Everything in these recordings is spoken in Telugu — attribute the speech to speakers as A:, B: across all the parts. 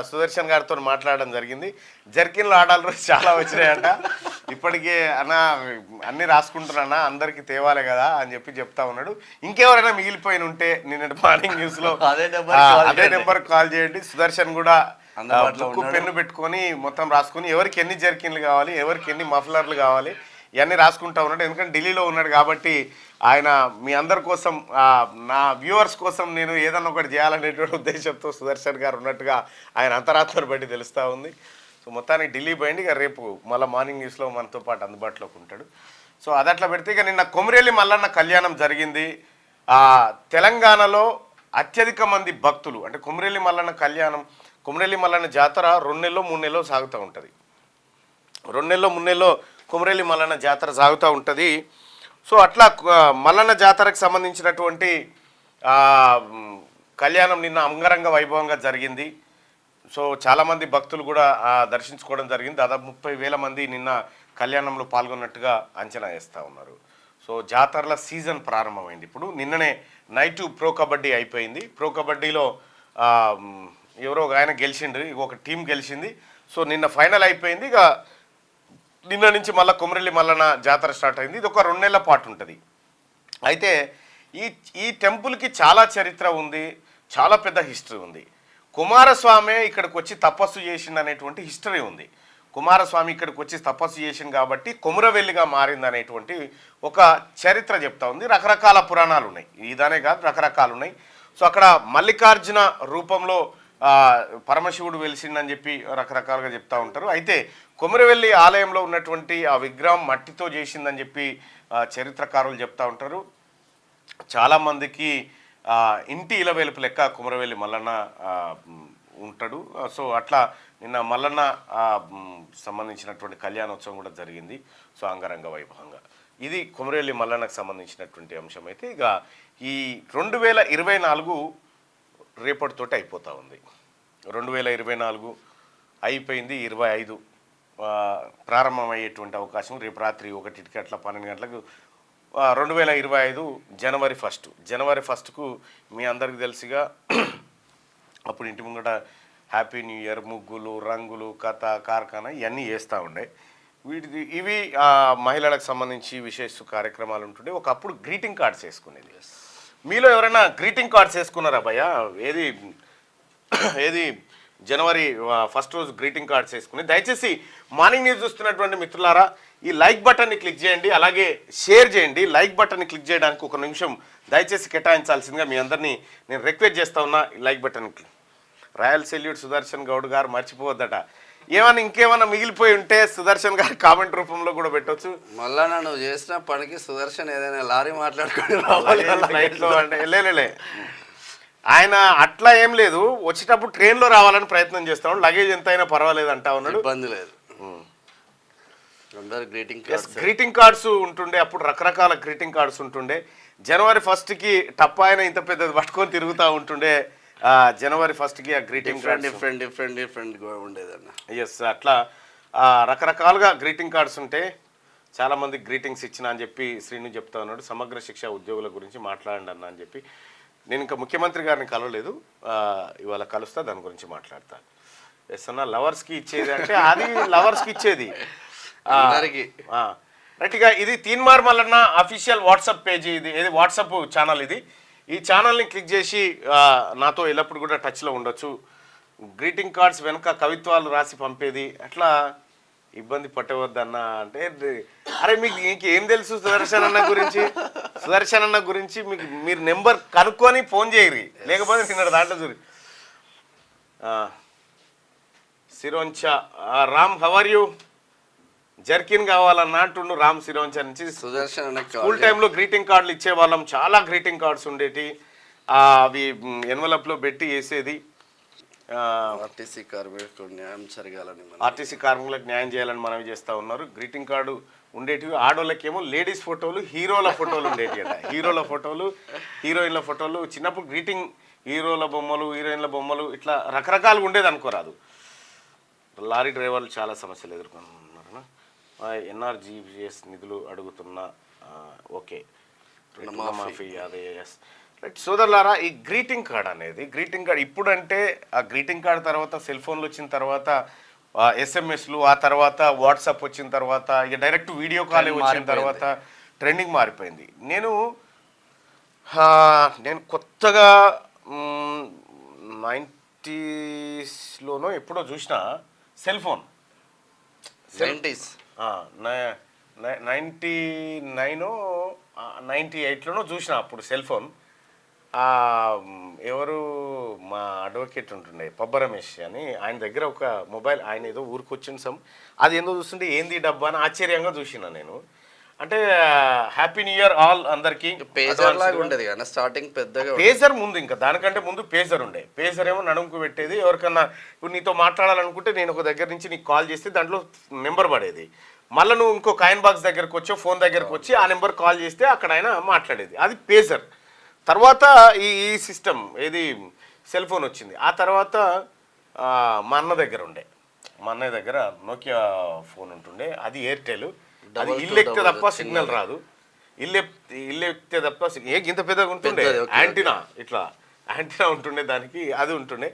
A: సుదర్శన్ గారితో మాట్లాడడం జరిగింది. జర్కిన్లో ఆర్డర్లు చాలా వచ్చినాయంట. ఇప్పటికే అన్న అన్నీ రాసుకుంటున్నా, అందరికీ తేవాలి కదా అని చెప్తా ఉన్నాడు. ఇంకెవరైనా మిగిలిపోయిన ఉంటే నిన్నటి మార్నింగ్ న్యూస్లో అదే నెంబర్ కాల్ చేయండి. సుదర్శన్ కూడా బుక్కు పెన్ను పెట్టుకొని మొత్తం రాసుకొని ఎవరికి ఎన్ని జర్కిన్లు కావాలి, ఎవరికి ఎన్ని మఫ్లర్లు కావాలి ఇవన్నీ రాసుకుంటా ఉన్నాడు. ఎందుకంటే ఢిల్లీలో ఉన్నాడు కాబట్టి ఆయన మీ అందరి కోసం, నా వ్యూవర్స్ కోసం నేను ఏదన్నా ఒకటి చేయాలనేటువంటి ఉద్దేశంతో సుదర్శన్ గారు ఉన్నట్టుగా ఆయన అంతరాత్మను బట్టి తెలుస్తూ ఉంది. సో మొత్తానికి ఢిల్లీ పోయింది. ఇక రేపు మళ్ళీ మార్నింగ్ న్యూస్లో మనతో పాటు అందుబాటులోకి ఉంటాడు. సో అది అట్లా పెడితే ఇక నిన్న కొమిరెల్లి మల్లన్న కళ్యాణం జరిగింది. తెలంగాణలో అత్యధిక మంది భక్తులు అంటే కొమిరెల్లి మల్లన్న కళ్యాణం, కొమిరెల్లి మల్లన్న జాతర 2 నెలలు 3 నెలలు సాగుతూ ఉంటుంది. 2 నెలలు 3 నెలలు కొమిరెల్లి మల్లన్న జాతర సాగుతూ ఉంటుంది. సో అట్లా మల్లన్న జాతరకు సంబంధించినటువంటి కళ్యాణం నిన్న అంగరంగ వైభవంగా జరిగింది. సో చాలామంది భక్తులు కూడా దర్శించుకోవడం జరిగింది. దాదాపు 30,000 మంది నిన్న కళ్యాణంలో పాల్గొన్నట్టుగా అంచనా వేస్తూ ఉన్నారు. సో జాతరల సీజన్ ప్రారంభమైంది. ఇప్పుడు నిన్ననే నైట్ ప్రో కబడ్డీ అయిపోయింది. ప్రో కబడ్డీలో ఎవరో ఒక ఆయన గెలిచిండు, ఒక టీం గెలిచింది. సో నిన్న ఫైనల్ అయిపోయింది. ఇక నిన్న నుంచి మళ్ళీ కొమిరెల్లి మల్లన్న జాతర స్టార్ట్ అయింది. ఇది ఒక 2 నెలల పాటు ఉంటుంది. అయితే ఈ టెంపుల్కి చాలా చరిత్ర ఉంది, చాలా పెద్ద హిస్టరీ ఉంది. కుమారస్వామి ఇక్కడికి వచ్చి తపస్సు చేసిండు అనేటువంటి హిస్టరీ ఉంది. కుమారస్వామి ఇక్కడికి వచ్చి తపస్సు చేసింది కాబట్టి కొమురవెల్లిగా మారింది అనేటువంటి ఒక చరిత్ర చెప్తా ఉంది. రకరకాల పురాణాలు ఉన్నాయి, ఇదనే కాదు రకరకాలు ఉన్నాయి. సో అక్కడ మల్లికార్జున రూపంలో పరమశివుడు వెలిసిండని చెప్పి రకరకాలుగా చెప్తా ఉంటారు. అయితే కొమురవెల్లి ఆలయంలో ఉన్నటువంటి ఆ విగ్రహం మట్టితో చేసిందని చెప్పి చరిత్రకారులు చెప్తా ఉంటారు. చాలామందికి ఇంటి ఇలవేలుపు లెక్క కొమురవెల్లి మల్లన్న ఉంటాడు. సో అట్లా నిన్న మల్లన్న సంబంధించినటువంటి కళ్యాణోత్సవం కూడా జరిగింది. సో అంగరంగ వైభవంగా ఇది కొమురవెల్లి మల్లన్నకు సంబంధించినటువంటి అంశం. అయితే ఇక ఈ 2024 రేపటితోటి అయిపోతూ ఉంది. 2024 అయిపోయింది. 25 ప్రారంభమయ్యేటువంటి అవకాశం. రేపు రాత్రి 1 అట్లా 12 గంటలకు 2025 జనవరి 1. జనవరి 1కు మీ అందరికి తెలుసుగా అప్పుడు ఇంటి ముంగట హ్యాపీ న్యూ ఇయర్, ముగ్గులు, రంగులు, కథ, కార్ఖానా ఇవన్నీ వేస్తూ ఉండే. ఇవి మహిళలకు సంబంధించి విశేష కార్యక్రమాలు ఉంటుండే. ఒకప్పుడు గ్రీటింగ్ కార్డ్స్ వేసుకునేది. మీలో ఎవరైనా గ్రీటింగ్ కార్డ్స్ వేసుకున్నారా భయ్య? ఏది జనవరి 1 రోజు గ్రీటింగ్ కార్డ్స్ వేసుకుని దయచేసి మార్నింగ్ న్యూస్ చూస్తున్నటువంటి మిత్రులారా ఈ లైక్ బటన్ని క్లిక్ చేయండి, అలాగే షేర్ చేయండి. లైక్ బటన్ని క్లిక్ చేయడానికి 1 నిమిషం దయచేసి కేటాయించాల్సిందిగా మీ అందరినీ నేను రిక్వెస్ట్ చేస్తా ఉన్నా. ఈ like button royal salute Sudarshan Goud గారు మర్చిపోవద్దట. ఏమన్నా ఇంకేమన్నా మిగిలిపోయి ఉంటే సుదర్శన్ గారు కామెంట్ రూపంలో కూడా పెట్టవచ్చు.
B: మళ్ళా నువ్వు చేసిన పనికి సుదర్శన్ ఏదైనా లారీ మాట్లాడుకొని
A: ఫ్లైట్లో అంటే లే ఆయన అట్లా ఏం లేదు, వచ్చేటప్పుడు ట్రైన్లో రావాలని ప్రయత్నం చేస్తాడు. లగేజ్ ఎంత అయినా పర్వాలేదు అంటా ఉన్నాడు.
B: ఇబ్బంది లేదు.
A: గ్రీటింగ్ కార్డ్స్ ఉంటుండే, అప్పుడు రకరకాల గ్రీటింగ్ కార్డ్స్ ఉంటుండే. జనవరి 1కి టప్పాయన ఇంత పెద్దది పట్టుకొని తిరుగుతూ ఉంటుండే. జనవరి 1కి ఆ గ్రీటింగ్
B: డిఫరెంట్ ఉండేదన్న.
A: ఎస్, అట్లా రకరకాలుగా గ్రీటింగ్ కార్డ్స్ ఉంటే చాలామంది గ్రీటింగ్స్ ఇచ్చిన అని చెప్పి శ్రీను చెప్తా ఉన్నాడు. సమగ్ర శిక్ష ఉద్యోగుల గురించి మాట్లాడండి అన్న అని చెప్పి. నేను ఇంకా ముఖ్యమంత్రి గారిని కలవలేదు, ఇవాళ కలుస్తా, దాని గురించి మాట్లాడతా. ఎస్ అన్న, లవర్స్కి ఇచ్చేది అంటే అది లవర్స్కి ఇచ్చేది రైట్గా. ఇది Teenmar Mallanna official WhatsApp page, ఇది ఏది వాట్సాప్ ఛానల్. ఇది ఈ ఛానల్ని క్లిక్ చేసి నాతో ఎల్లప్పుడు కూడా టచ్లో ఉండొచ్చు. గ్రీటింగ్ కార్డ్స్ వెనక కవిత్వాలు రాసి పంపేది, అట్లా ఇబ్బంది పట్టవద్దన్న అంటే అరే మీకు ఏం తెలుసు సుదర్శన్ అన్న గురించి? సుదర్శన్ అన్న గురించి మీరు నెంబర్ కనుక్కొని ఫోన్ చేయరు, లేకపోతే నిన్న దాంట్లో చూరి. Sironcha Ram, how are you? Jerkin కావాలన్నా అంటుండు రామ్ సిరోంచా నుంచి.
B: సుదర్శన్ అన్న
A: స్కూల్ టైంలో గ్రీటింగ్ కార్డులు ఇచ్చేవాళ్ళం, చాలా గ్రీటింగ్ కార్డ్స్ ఉండేటి. అవి ఎన్వలప్లో పెట్టి వేసేది.
B: ఆర్టీసీ కార్మికులకు న్యాయం జరగాలని,
A: ఆర్టీసీ కార్మికులకు న్యాయం చేయాలని మనవి చేస్తూ ఉన్నారు. గ్రీటింగ్ కార్డు ఉండేటివి. ఆడోళ్ళకేమో లేడీస్ ఫోటోలు, హీరోల ఫోటోలు ఉండేవి అట. హీరోల ఫోటోలు, హీరోయిన్ల ఫోటోలు. చిన్నప్పుడు గ్రీటింగ్ హీరోల బొమ్మలు, హీరోయిన్ల బొమ్మలు, ఇట్లా రకరకాలుగా ఉండేది అనుకోరాదు. లారీ డ్రైవర్లు చాలా సమస్యలు ఎదుర్కొన్నారు. ఎన్ఆర్జీఎస్ నిధులు అడుగుతున్నా, ఓకే, రుణమాఫీ అదే. రైట్ సోదరులారా, ఈ గ్రీటింగ్ కార్డ్ అనేది గ్రీటింగ్ కార్డ్ ఇప్పుడంటే ఆ గ్రీటింగ్ కార్డ్ తర్వాత సెల్ ఫోన్లు వచ్చిన తర్వాత ఎస్ఎంఎస్లు, ఆ తర్వాత వాట్సాప్ వచ్చిన తర్వాత ఇక డైరెక్ట్ వీడియో కాల్ వచ్చిన తర్వాత ట్రెండింగ్ మారిపోయింది. నేను కొత్తగా 90sలోనో ఎప్పుడో చూసిన సెల్ ఫోన్ 99 చూసిన అప్పుడు సెల్ ఫోన్. ఎవరు మా అడ్వకేట్ ఉంటుండే పబ్బ రమేష్ అని, ఆయన దగ్గర ఒక మొబైల్, ఆయన ఏదో ఊరికి వచ్చిన అది ఏందో చూస్తుంటే ఏంది డబ్బా అని ఆశ్చర్యంగా చూసిన నేను. అంటే హ్యాపీ న్యూ ఇయర్ ఆల్ అందరికి.
B: పేజర్ లాగా ఉండేది కదా స్టార్టింగ్ పెద్దగా,
A: పేజర్ ముందు, ఇంకా దానికంటే ముందు పేజర్ ఉండే. పేజర్ ఏమో నడుముకు పెట్టేది, ఎవరికన్నా ఇప్పుడు నీతో మాట్లాడాలనుకుంటే నేను ఒక దగ్గర నుంచి నీకు కాల్ చేస్తే దాంట్లో నెంబర్ పడేది, మళ్ళీ నువ్వు ఇంకో కాయిన్ బాక్స్ దగ్గరకు వచ్చి ఫోన్ దగ్గరకు వచ్చి ఆ నెంబర్ కాల్ చేస్తే అక్కడ ఆయన మాట్లాడేది, అది పేజర్. తర్వాత ఈ సిస్టమ్ ఏది సెల్ ఫోన్ వచ్చింది. ఆ తర్వాత మా అన్న దగ్గర ఉండే, మా అన్నయ్య దగ్గర నోకియా ఫోన్ ఉంటుండే, అది ఎయిర్టెల్. అది ఇల్లు ఎక్కితే తప్ప సిగ్నల్ రాదు, ఇల్లు ఎక్కితే తప్ప ఇంత పెద్దగా ఉంటుండే యాంటీనా, ఇట్లా యాంటీనా ఉంటుండే దానికి, అది ఉంటుండే.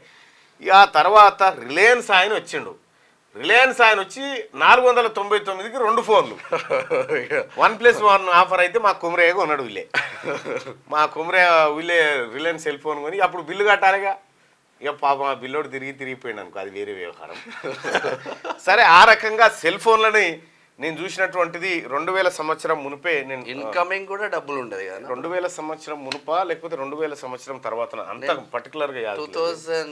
A: ఇక ఆ తర్వాత రిలయన్స్ ఆయన వచ్చిండు. రిలయన్స్ ఆయన వచ్చి 499కి 2 ఫోన్లు, 1+1 ఆఫర్ అయితే మా కుమరయ్య కొన్నాడు. మా కుమరయ్య రిలయన్స్ సెల్ ఫోన్ కొని అప్పుడు బిల్లు కట్టాలిగా. ఇక పాప మా బిల్లోడు తిరిగిపోయింది అనుకో, అది వేరే వ్యవహారం. సరే, ఆ రకంగా సెల్ ఫోన్లని నేను చూసినటువంటిది 2000 సంవత్సరం మునిపే. నేను
B: ఇన్కమింగ్ కూడా డబ్బులు ఉండేది కదా,
A: 2000 సంవత్సరం మునుపా లేకపోతే 2000 సంవత్సరం తర్వాత, అంత పర్టికులర్గా
B: 2000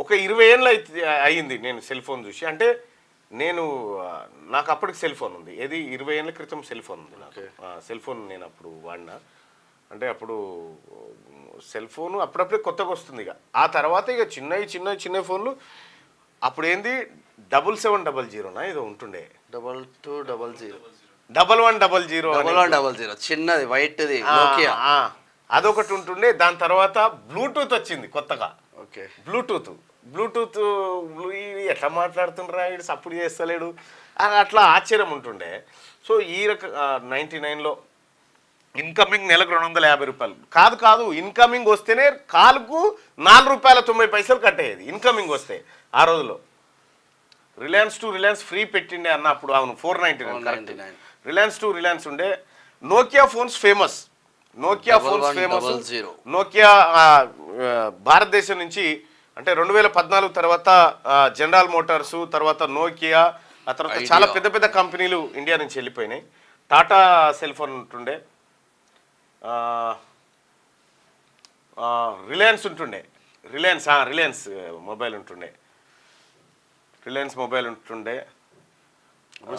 A: ఒక 20 ఏళ్ళు అయ్యింది నేను సెల్ ఫోన్ చూసి. అంటే నాకు అప్పటికి సెల్ ఫోన్ ఉంది, ఏది 20 ఏళ్ళ క్రితం సెల్ ఫోన్ ఉంది నాకు. సెల్ ఫోన్ నేను అప్పుడు వాడినా. అంటే అప్పుడు సెల్ ఫోన్ అప్పుడప్పుడే కొత్తగా వస్తుంది. ఇక ఆ తర్వాత ఇక చిన్న ఫోన్లు అప్పుడు ఏంది 7700 ఏదో ఉంటుండే,
B: 2200
A: 1100
B: చిన్నది వైట్ది,
A: అదొకటి ఉంటుండే. దాని తర్వాత బ్లూటూత్ వచ్చింది కొత్తగా.
B: ఓకే,
A: బ్లూటూత్ ఎట్లా మాట్లాడుతుండ్రా, వీడు సపోర్ట్ చేస్తలేడు అని అట్లా ఆశ్చర్యం ఉంటుండే. సో ఈ 99లో ఇన్కమింగ్ నెలకు 250 రూపాయలు కాదు, ఇన్కమింగ్ వస్తేనే కాలుకు ₹4.90 కట్టేది ఇన్కమింగ్ వస్తే. ఆ రోజులో రిలయన్స్ టు రిలయన్స్ ఫ్రీ పెట్టిండే అన్న అప్పుడు. అవును, 499. రిలయన్స్ టు రిలయన్స్ ఉండే. నోకియా ఫోన్స్ ఫేమస్, నోకియా భారతదేశం నుంచి అంటే 2014 తర్వాత జనరల్ మోటార్స్, తర్వాత నోకియా, ఆ తర్వాత చాలా పెద్ద కంపెనీలు ఇండియా నుంచి వెళ్ళిపోయినాయి. టాటా సెల్ ఫోన్ ఉంటుండే, రిలయన్స్ ఉంటుండే, రిలయన్స్ మొబైల్ ఉంటుండే,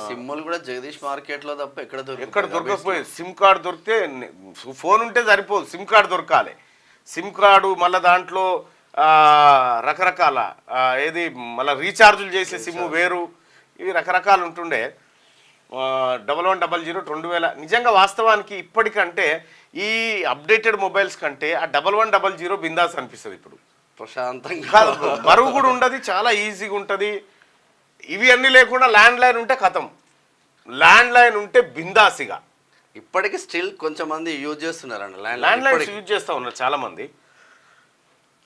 B: సిమ్ములు కూడా జగదీష్ మార్కెట్ లో తప్ప ఎక్కడ
A: దొరకకపోయి. సిమ్ కార్డు దొరికితే ఫోన్ ఉంటే సరిపోదు, సిమ్ కార్డు దొరకాలి. సిమ్ కార్డు మళ్ళీ దాంట్లో రకరకాల ఏది మళ్ళీ రీఛార్జులు చేసే సిమ్ వేరు, ఇవి రకరకాలు ఉంటుండే. 1100 2000 నిజంగా వాస్తవానికి ఇప్పటికంటే ఈ అప్డేటెడ్ మొబైల్స్ కంటే ఆ 1100 బిందాస్ అనిపిస్తుంది ఇప్పుడు.
B: ప్రశాంతంగా
A: బరువు కూడా ఉండదు, చాలా ఈజీగా ఉంటుంది. ఇవి అన్నీ లేకుండా ల్యాండ్ లైన్ ఉంటే కథం, ల్యాండ్ లైన్ ఉంటే బిందాసిగా.
B: ఇప్పటికీ స్టిల్ కొంచెం మంది యూజ్ చేస్తున్నారండి
A: ల్యాండ్ లైన్స్ యూజ్ చేస్తూ ఉన్నారు చాలా మంది.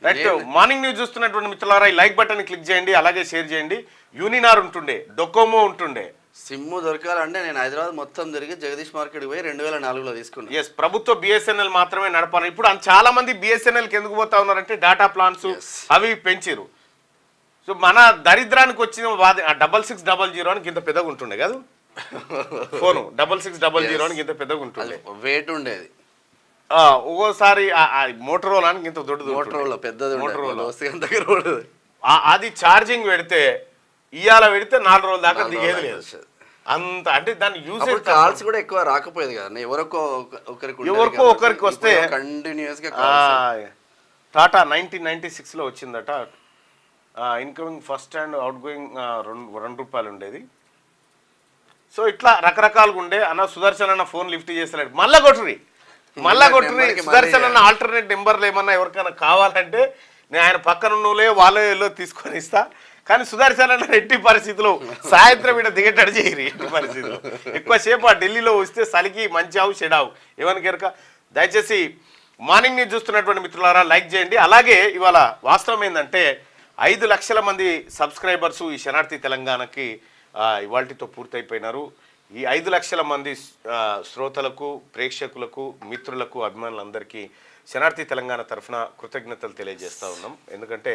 A: రైట్, మార్నింగ్ న్యూస్ చూస్తున్నటువంటి మిత్రులారా ఈ లైక్ బటన్ క్లిక్ చేయండి, అలాగే షేర్ చేయండి. యూనినార్ ఉంటుండే, డొకోమో ఉంటుండే.
B: సిమ్ దొరకాలంటే నేను హైదరాబాద్ మొత్తం తిరిగి జగదీష్ మార్కెట్కి పోయి 2004లో తీసుకున్నాను.
A: ఎస్, ప్రభుత్వ బిఎస్ఎన్ఎల్ మాత్రమే నడపాలి. ఇప్పుడు చాలా మంది బిఎస్ఎన్ఎల్కి ఎందుకు పోతా ఉన్నారంటే డేటా ప్లాన్స్ అవి పెంచారు. సో మన దరిద్రానికి వచ్చిన 6600 అని ఇంత పెద్దగా ఉంటుండే కాదు ఫోను, 6600 అని ఇంత పెద్దగా ఉంటుండే,
B: వెయిట్ ఉండేది.
A: ఒక్కోసారి మోటరోలా అని ఇంత దొడ్డు,
B: మోటరోలా పెద్దది,
A: మోటరోలా
B: దగ్గర
A: అది ఛార్జింగ్ పెడితే ఇవాళ పెడితే 4 రోజుల దాకా దిగేది లేదు అంత. అంటే దాని యూసేజ్
B: కాల్స్ కూడా ఎక్కువ రాకపోయేది కదా, ఎవరికో
A: ఒకరికి వస్తే
B: కంటిన్యూస్ గా.
A: టాటా 1996లో వచ్చిందట. Incoming first and out going ₹2 ఉండేది. సో ఇట్లా రకరకాలుగా ఉండే. అన్న సుదర్శన్ అన్న ఫోన్ లిఫ్ట్ చేస్తలేడు, మళ్ళా కొట్టురి సుదర్శన్ అన్న ఆల్టర్నేట్ నెంబర్లు ఏమన్నా ఎవరికైనా కావాలంటే నేను ఆయన పక్కన నువ్వులే వాళ్ళలో తీసుకొని ఇస్తా. కానీ సుదర్శన్ అన్న ఎట్టి పరిస్థితిలో సాయంత్రం ఇక్కడ దిగేటట్టు చేయరు. ఎట్టి పరిస్థితిలో ఎక్కువసేపు ఆ ఢిల్లీలో వస్తే చలికి మంచి ఆవు చెడావు ఏమని కనుక. దయచేసి మార్నింగ్ న్యూస్ చూస్తున్నటువంటి మిత్రులారా లైక్ చేయండి. అలాగే ఇవాళ వాస్తవం ఏంటంటే 5 లక్షల మంది సబ్స్క్రైబర్స్ ఈ శనార్థి తెలంగాణకి ఇవాళతో పూర్తయిపోయినారు. ఈ 5 లక్షల మంది శ్రోతలకు, ప్రేక్షకులకు, మిత్రులకు, అభిమానులందరికీ శనార్థి తెలంగాణ తరఫున కృతజ్ఞతలు తెలియజేస్తూ ఉన్నాం. ఎందుకంటే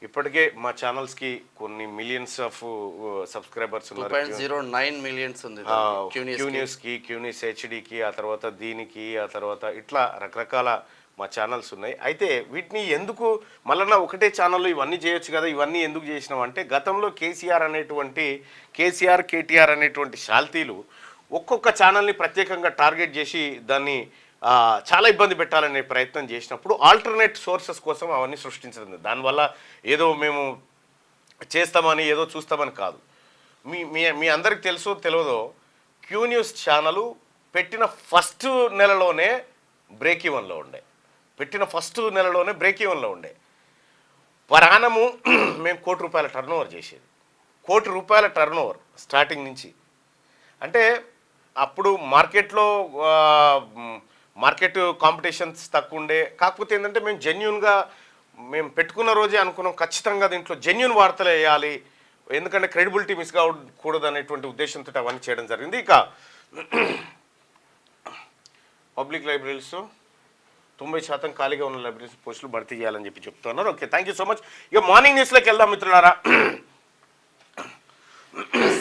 A: ఇప్పటికే మా ఛానల్స్కి కొన్ని మిలియన్స్ ఆఫ్ సబ్స్క్రైబర్స్ ఉన్నారు.
B: 2.09 మిలియన్స్ ఉంది
A: క్యూన్యూస్కి, క్యూన్యూస్ హెచ్డికి, ఆ తర్వాత దీనికి, ఆ తర్వాత ఇట్లా రకరకాల మా ఛానల్స్ ఉన్నాయి. అయితే వీటిని ఎందుకు మళ్ళీ ఒకటే ఛానల్లో ఇవన్నీ చేయొచ్చు కదా, ఇవన్నీ ఎందుకు చేసినాం అంటే గతంలో కేసీఆర్ కేటీఆర్ అనేటువంటి శాల్తీలు ఒక్కొక్క ఛానల్ని ప్రత్యేకంగా టార్గెట్ చేసి దాన్ని చాలా ఇబ్బంది పెట్టాలనే ప్రయత్నం చేసినప్పుడు ఆల్టర్నేట్ సోర్సెస్ కోసం అవన్నీ సృష్టించడం. దానివల్ల ఏదో మేము చేస్తామని ఏదో చూస్తామని కాదు. మీ అందరికి తెలుసో తెలియదో క్యూన్యూస్ ఛానల్ పెట్టిన ఫస్ట్ నెలలోనే బ్రేక్ ఈవెన్లో ఉండే. పరాణము మేము ₹1 టర్నోవర్ చేసేది. ₹1 టర్నోవర్ స్టార్టింగ్ నుంచి. అంటే అప్పుడు మార్కెట్ కాంపిటీషన్స్ తక్కువ ఉండే. కాకపోతే ఏంటంటే మేము జెన్యున్గా మేము పెట్టుకున్న రోజే అనుకున్నాం ఖచ్చితంగా దీంట్లో జెన్యున్ వార్తలు వేయాలి, ఎందుకంటే క్రెడిబిలిటీ మిస్ కావకూడదు అనేటువంటి ఉద్దేశంతో అవన్నీ చేయడం జరిగింది. ఇక పబ్లిక్ లైబ్రరీస్ 90% ఖాళీగా ఉన్న లైబ్రరీస్ పోస్టులు భర్తీ చేయాలని చెప్తున్నారు. Okay, thank you so much. ఇక మార్నింగ్ న్యూస్లోకి వెళ్దాం మిత్రులారా.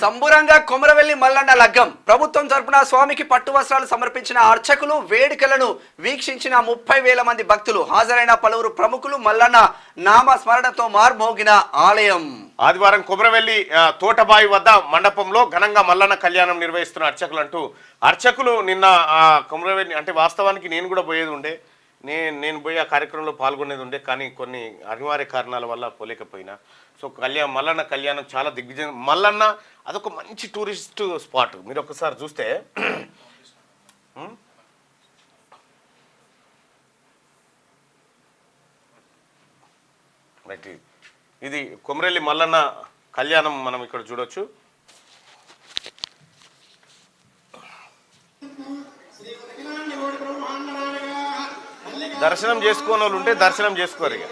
B: సంబురంగా కొమరవెల్లి మల్లన్న లగ్గం. ప్రభుత్వం తరపున స్వామికి పట్టు వస్త్రాలు సమర్పించిన అర్చకులు, వేడుకలను వీక్షించిన 30,000 మంది భక్తులు, హాజరైన పలువురు ప్రముఖులు. మల్లన్న నామ స్మరణతో మార్మోగిన ఆలయం.
A: ఆదివారం కొమరవెల్లి తోటబాయి వద్ద మండపంలో ఘనంగా మల్లన్న కళ్యాణం నిర్వహిస్తున్న అర్చకులు నిన్న కొమరవెల్లి అంటే వాస్తవానికి నేను కూడా పోయేది ఉండే, నేను పోయి ఆ కార్యక్రమంలో పాల్గొనేది ఉండే, కానీ కొన్ని అనివార్య కారణాల వల్ల పోలేకపోయినా. సో మల్లన్న కళ్యాణం చాలా దిగ్విజయం. మల్లన్న అదొక మంచి టూరిస్ట్ స్పాట్. మీరు ఒకసారి చూస్తే ఇది కొమరెల్లి మల్లన్న కళ్యాణం మనం ఇక్కడ చూడొచ్చు. దర్శనం చేసుకోని వాళ్ళు ఉంటే దర్శనం చేసుకోరు. ఇక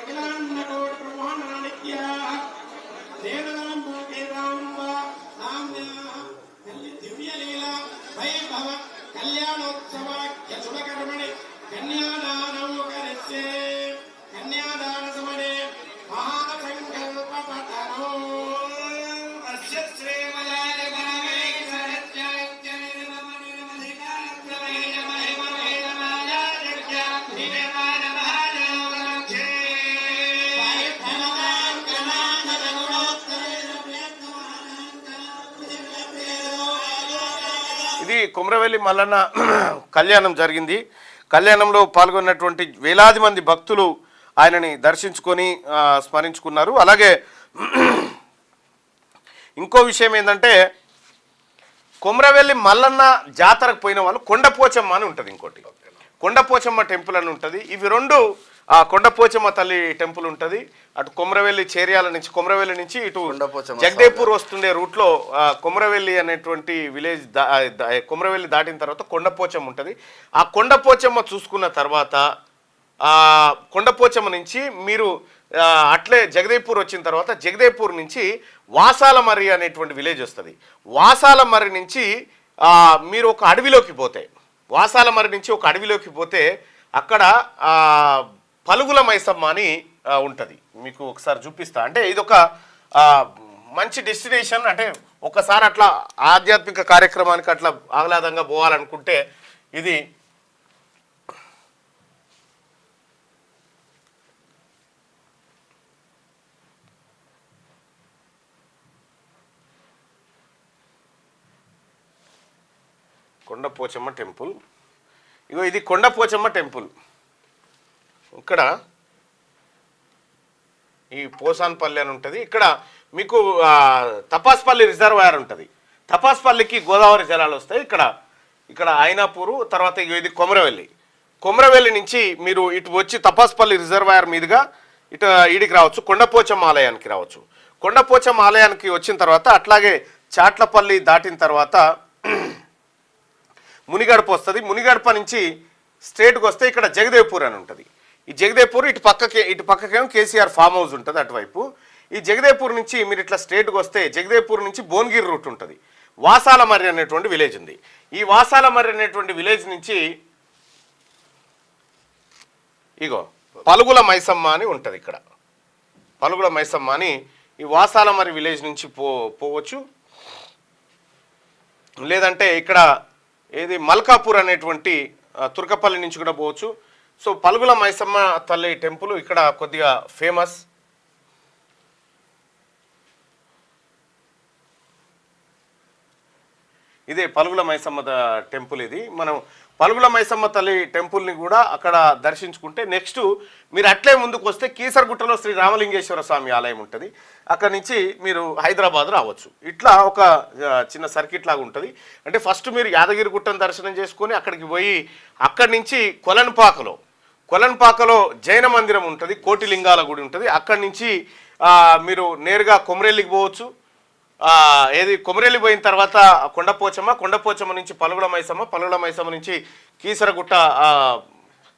A: ఇది కొమరవెల్లి మల్లన్న కళ్యాణం జరిగింది. కళ్యాణంలో పాల్గొన్నటువంటి వేలాది మంది భక్తులు ఆయనని దర్శించుకొని స్మరించుకున్నారు. అలాగే ఇంకో విషయం ఏంటంటే కొమరవెల్లి మల్లన్న జాతరకు పోయిన వాళ్ళు కొండపోచమ్మ అని ఉంటుంది, ఇంకోటి కొండపోచమ్మ టెంపుల్ అని ఉంటుంది. ఇవి రెండు కొండపోచమ్మ తల్లి టెంపుల్ ఉంటుంది. అటు కొమరవెల్లి నుంచి ఇటు జగదేపూర్ వస్తుండే రూట్లో కొమరవెల్లి అనేటువంటి విలేజ్ కొమరవెల్లి దాటిన తర్వాత కొండపోచమ్మ ఉంటుంది. ఆ కొండపోచమ్మ చూసుకున్న తర్వాత కొండపోచమ్మ నుంచి మీరు అట్లే జగదేపూర్ వచ్చిన తర్వాత జగదేపూర్ నుంచి వాసాలమర్రి అనేటువంటి విలేజ్ వస్తుంది. వాసాలమర్రి నుంచి మీరు ఒక అడవిలోకి పోతే అక్కడ పలుగుల మైసమ్మ అని ఉంటుంది. మీకు ఒకసారి చూపిస్తా. అంటే ఇదొక మంచి డెస్టినేషన్. అంటే ఒకసారి అట్లా ఆధ్యాత్మిక కార్యక్రమానికి అట్లా ఆహ్లాదంగా పోవాలనుకుంటే ఇది కొండపోచమ్మ టెంపుల్. ఇది కొండపోచమ్మ టెంపుల్. ఇక్కడ ఈ పోసాన్పల్లి అని ఉంటుంది. ఇక్కడ మీకు తపాస్పల్లి రిజర్వాయర్ ఉంటుంది. తపాస్పల్లికి గోదావరి జలాలు వస్తాయి. ఇక్కడ అయినాపూరు తర్వాత ఇది కొమరవెల్లి నుంచి మీరు ఇటు వచ్చి తపాస్పల్లి రిజర్వాయర్ మీదుగా ఇడికి రావచ్చు, కొండపోచమ్మ ఆలయానికి రావచ్చు. కొండపోచమ్మ ఆలయానికి వచ్చిన తర్వాత అట్లాగే చాట్లపల్లి దాటిన తర్వాత మునిగడప వస్తుంది. మునిగడప నుంచి స్ట్రేట్కి వస్తే ఇక్కడ జగదేవ్పూర్ అని ఉంటుంది. ఈ జగదేవ్పూర్ ఇటు పక్కకేమో కేసీఆర్ ఫామ్ హౌస్ ఉంటుంది అటువైపు. ఈ జగదేవ్పూర్ నుంచి మీరు ఇట్లా స్ట్రేట్కి వస్తే జగదేవ్పూర్ నుంచి భువనగిరి రూట్ ఉంటుంది. వాసాలమర్రి అనేటువంటి విలేజ్ ఉంది. ఈ వాసాలమర్రి అనేటువంటి విలేజ్ నుంచి ఇగో పలుగుల మైసమ్మ అని ఉంటుంది. ఇక్కడ పలుగుల మైసమ్మ అని ఈ వాసాలమర్రి విలేజ్ నుంచి పోవచ్చు. లేదంటే ఇక్కడ ఏది మల్కాపూర్ అనేటువంటి తుర్కపల్లి నుంచి కూడా పోవచ్చు. సో పలుగుల మైసమ్మ తల్లి టెంపుల్ ఇక్కడ కొద్దిగా ఫేమస్. ఇదే పలుగుల మైసమ్మ టెంపుల్. ఇది మనం పలుగుల మైసమ్మ తల్లి టెంపుల్ని కూడా అక్కడ దర్శించుకుంటే నెక్స్ట్ మీరు అట్లే ముందుకు వస్తే కీసరగుట్టలో శ్రీ రామలింగేశ్వర స్వామి ఆలయం ఉంటుంది. అక్కడి నుంచి మీరు హైదరాబాద్ రావచ్చు. ఇట్లా ఒక చిన్న సర్కిట్ లాగా ఉంటుంది. అంటే ఫస్ట్ మీరు యాదగిరిగుట్టను దర్శనం చేసుకొని అక్కడికి పోయి అక్కడి నుంచి కొలన్పాకలో జైన మందిరం ఉంటుంది, కోటిలింగాల గుడి ఉంటుంది. అక్కడి నుంచి మీరు నేరుగా కొమరెల్లికి పోవచ్చు. ఏది కొమరెల్లి పోయిన తర్వాత కొండపోచమ్మ నుంచి పలుగుల మైసమ్మ నుంచి కీసరగుట్ట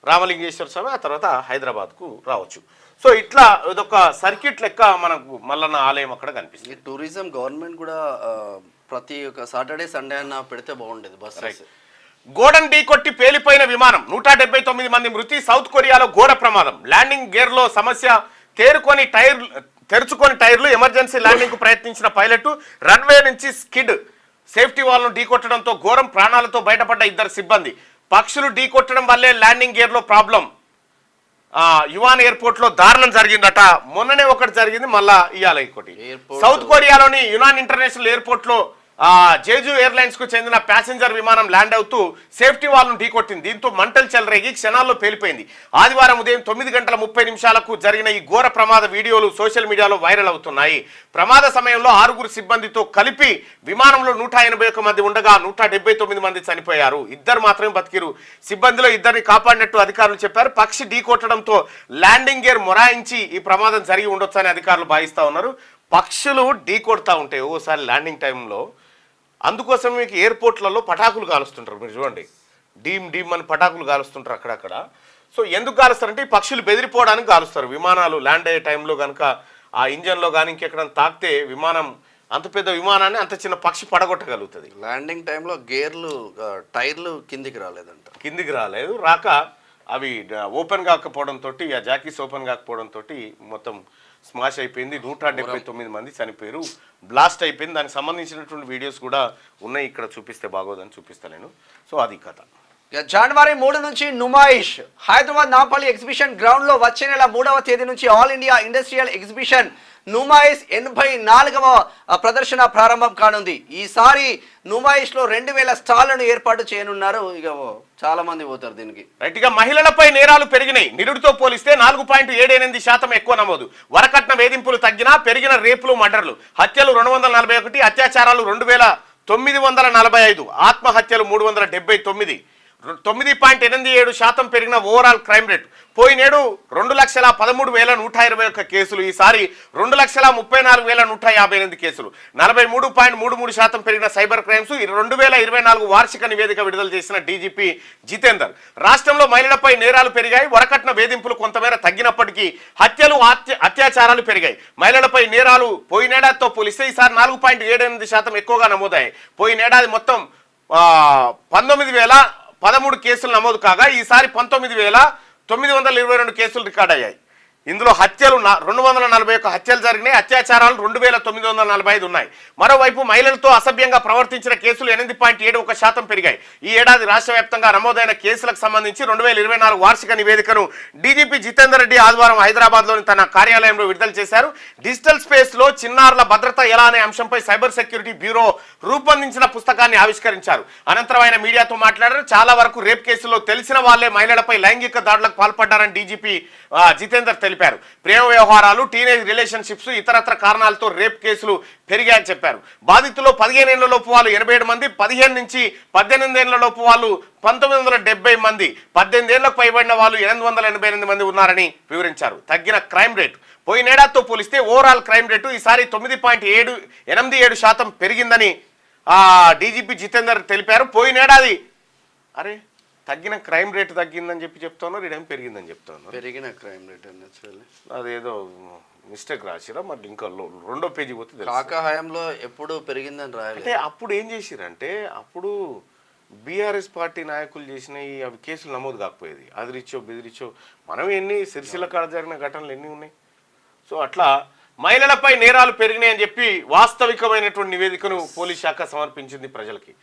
A: రామలింగేశ్వర స్వామి, ఆ తర్వాత హైదరాబాద్కు రావచ్చు. సో ఇట్లా ఇదొక సర్క్యూట్ లెక్క మనకు మల్లన్న ఆలయం అక్కడ కనిపిస్తుంది.
C: టూరిజం గవర్నమెంట్ కూడా ప్రతి ఒక్క సాటర్డే సండే అన్న పెడితే బాగుండేది. బస్
A: గోడన్ ఢీ కొట్టి పేలిపోయిన విమానం, 179 మంది మృతి. సౌత్ కొరియాలో ఘోర ప్రమాదం, ల్యాండింగ్ గేర్లో సమస్య, తెరుచుకొని టైర్లు, ఎమర్జెన్సీ ల్యాండింగ్ కు ప్రయత్నించిన పైలట్, రన్వే నుంచి స్కిడ్, సేఫ్టీ వాల్ను ఢీకొట్టడంతో ఘోరం, ప్రాణాలతో బయటపడ్డ 2 సిబ్బంది. పక్షులు ఢీకొట్టడం వల్లే ల్యాండింగ్ గేర్ లో ప్రాబ్లం. యువాన్ ఎయిర్పోర్ట్ లో దారుణం జరిగిందట. మొన్ననే ఒకటి జరిగింది, మళ్ళా ఇవాళ ఇంకోటి. సౌత్ కొరియాలోని యునాన్ ఇంటర్నేషనల్ ఎయిర్పోర్ట్ లో జేజు ఎయిర్లైన్స్ కు చెందిన ప్యాసింజర్ విమానం ల్యాండ్ అవుతూ సేఫ్టీ వాల్ను ఢీకొట్టింది. దీంతో మంటలు చెలరేగి క్షణాల్లో పేలిపోయింది. ఆదివారం ఉదయం 9:30 జరిగిన ఈ ఘోర ప్రమాద వీడియోలు సోషల్ మీడియాలో వైరల్ అవుతున్నాయి. ప్రమాద సమయంలో 6 సిబ్బందితో కలిపి విమానంలో 181 మంది ఉండగా 179 మంది చనిపోయారు. 2 మాత్రమే బతికిరు. సిబ్బందిలో 2ని కాపాడినట్టు అధికారులు చెప్పారు. పక్షి ఢీకొట్టడంతో ల్యాండింగ్ గేర్ మొరాయించి ఈ ప్రమాదం జరిగి ఉండొచ్చని అధికారులు భావిస్తా ఉన్నారు. పక్షులు ఢీకొడతా ఉంటాయి ఓసారి ల్యాండింగ్ టైంలో. అందుకోసం మీకు ఎయిర్పోర్ట్లలో పటాకులు కాలుస్తుంటారు. మీరు చూడండి, డీమ్ అని పటాకులు కాలుస్తుంటారు అక్కడక్కడ. సో ఎందుకు కాలుస్తారంటే ఈ పక్షులు బెదిరిపోవడానికి కాలుస్తారు. విమానాలు ల్యాండ్ అయ్యే టైంలో కనుక ఆ ఇంజన్లో కానీ ఇంకెక్కడ తాకితే విమానం, అంత పెద్ద విమానాన్ని అంత చిన్న పక్షి పడగొట్టగలుగుతుంది.
C: ల్యాండింగ్ టైంలో టైర్లు కిందికి రాలేదు. రాక
A: అవి ఓపెన్ కాకపోవడంతో, ఆ జాకీస్ ఓపెన్ కాకపోవడంతో మొత్తం స్మాష్ అయిపోయింది. 179 మంది చనిపోయారు. బ్లాస్ట్ అయిపోయింది. దానికి సంబంధించినటువంటి వీడియోస్ కూడా ఉన్నాయి. ఇక్కడ చూపిస్తే బాగోదని చూపిస్తాను నేను. సో అది కథ.
B: జనవరి 3 నుంచి నుమాయిష్ హైదరాబాద్ నాంపల్లి ఎగ్జిబిషన్ గ్రౌండ్ లో వచ్చే నెల 3వ తేదీ నుంచి all India industrial exhibition Numaish 84వ ప్రదర్శన ప్రారంభం కానుంది. ఈసారి నుమాయిష్ లో 2000 స్టాళ్లను ఏర్పాటు చేయనున్నారు. ఇక చాలా మంది పోతారు దీనికి.
A: రైట్ గా మహిళలపై నేరాలు పెరిగినాయి. నిరుడితో పోలిస్తే 4.78% ఎక్కువ నమోదు. వరకట్న వేధింపులు తగ్గినా పెరిగిన రేపులు, మర్డర్లు, హత్యలు 241, అత్యాచారాలు 2945, ఆత్మహత్యలు 379, 9.87% పెరిగిన ఓవరాల్ క్రైమ్ రేట్. పోయినేడు 2,13,121 కేసులు. ఈసారి 2,34,158 కేసులు. 43.33% పెరిగిన సైబర్ క్రైమ్స్. 2024 వార్షిక నివేదిక విడుదల చేసిన డీజీపీ జితేందర్. రాష్ట్రంలో మహిళలపై నేరాలు పెరిగాయి. వరకట్న వేధింపులు కొంతమేర తగ్గినప్పటికీ హత్యలు, అత్యాచారాలు పెరిగాయి. మహిళలపై నేరాలు పోయినేడాదితో పోలిస్తే ఈసారి 4.78% ఎక్కువగా నమోదయ్యాయి. పోయినేడాది మొత్తం 19,013 కేసులు నమోదు కాగా ఈసారి 19,922 కేసులు రికార్డ్ అయ్యాయి. ఇందులో హత్యలు 241 హత్యలు జరిగినాయి. అత్యాచారాలు 2,945 ఉన్నాయి. మరోవైపు మహిళలతో అసభ్యంగా ప్రవర్తించిన కేసులు 8.71% పెరిగాయి. ఈ ఏడాది రాష్ట్ర వ్యాప్తంగా నమోదైన కేసులకు సంబంధించి 2024 వార్షిక నివేదికను డీజీపీ జితేందర్ రెడ్డి ఆదివారం హైదరాబాద్లోని తన కార్యాలయంలో విడుదల చేశారు. డిజిటల్ స్పేస్లో చిన్నారుల భద్రత ఎలా అనే అంశంపై సైబర్ సెక్యూరిటీ బ్యూరో రూపొందించిన పుస్తకాన్ని ఆవిష్కరించారు. అనంతరం ఆయన మీడియాతో మాట్లాడారు. చాలా వరకు రేప్ కేసుల్లో తెలిసిన వాళ్లే మహిళలపై లైంగిక దాడులకు పాల్పడ్డారని డీజీపీ జితేందర్ తెలిపారు. ప్రేమ వ్యవహారాలు, టీనేజ్ రిలేషన్షిప్స్, ఇతరత్ర కారణాలతో రేప్ కేసులు పెరిగాయని చెప్పారు. బాధితుల్లో 15 ఏళ్ల లోపు వాళ్ళు 87 మంది, 15 నుంచి 18 ఏళ్ల లోపు వాళ్ళు 1970 మంది, 18 ఏళ్లకు పైబడిన వాళ్ళు 888 మంది ఉన్నారని వివరించారు. తగ్గిన క్రైమ్ రేటు. పోయినేడాదితో పోలిస్తే ఓవరాల్ క్రైమ్ రేటు ఈసారి 9.87% పెరిగిందని డీజీపీ జితేందర్ తెలిపారు. పోయినేడాది తగ్గిన క్రైమ్ రేటు తగ్గిందని చెప్తా ఉన్నారు, ఇదేం పెరిగిందని చెప్తా ఉన్నారు.
C: పెరిగిన క్రైమ్ రేట్ యాక్చువల్లీ
A: అదేదో మిస్టేక్ రాసిరా, మరి ఇంకా రెండో పేజీ పోతే తెలుస్తుంది.
C: కాకా హయాంలో ఎప్పుడు పెరిగిందని రాయాలి.
A: అంటే అప్పుడు ఏం చేసిరంటే, అప్పుడు బీఆర్ఎస్ పార్టీ నాయకులు చేసినవి అవి కేసులు నమోదు కాకపోయేది. అదిరిచ్చో బెదిరిచ్చో మనం ఎన్ని సిరిసిల్ల కాడ జరిగిన ఘటనలు ఎన్ని ఉన్నాయి. సో అట్లా మహిళలపై నేరాలు పెరిగినాయని చెప్పి వాస్తవికమైనటువంటి నివేదికను పోలీస్ శాఖ సమర్పించింది ప్రజలకి.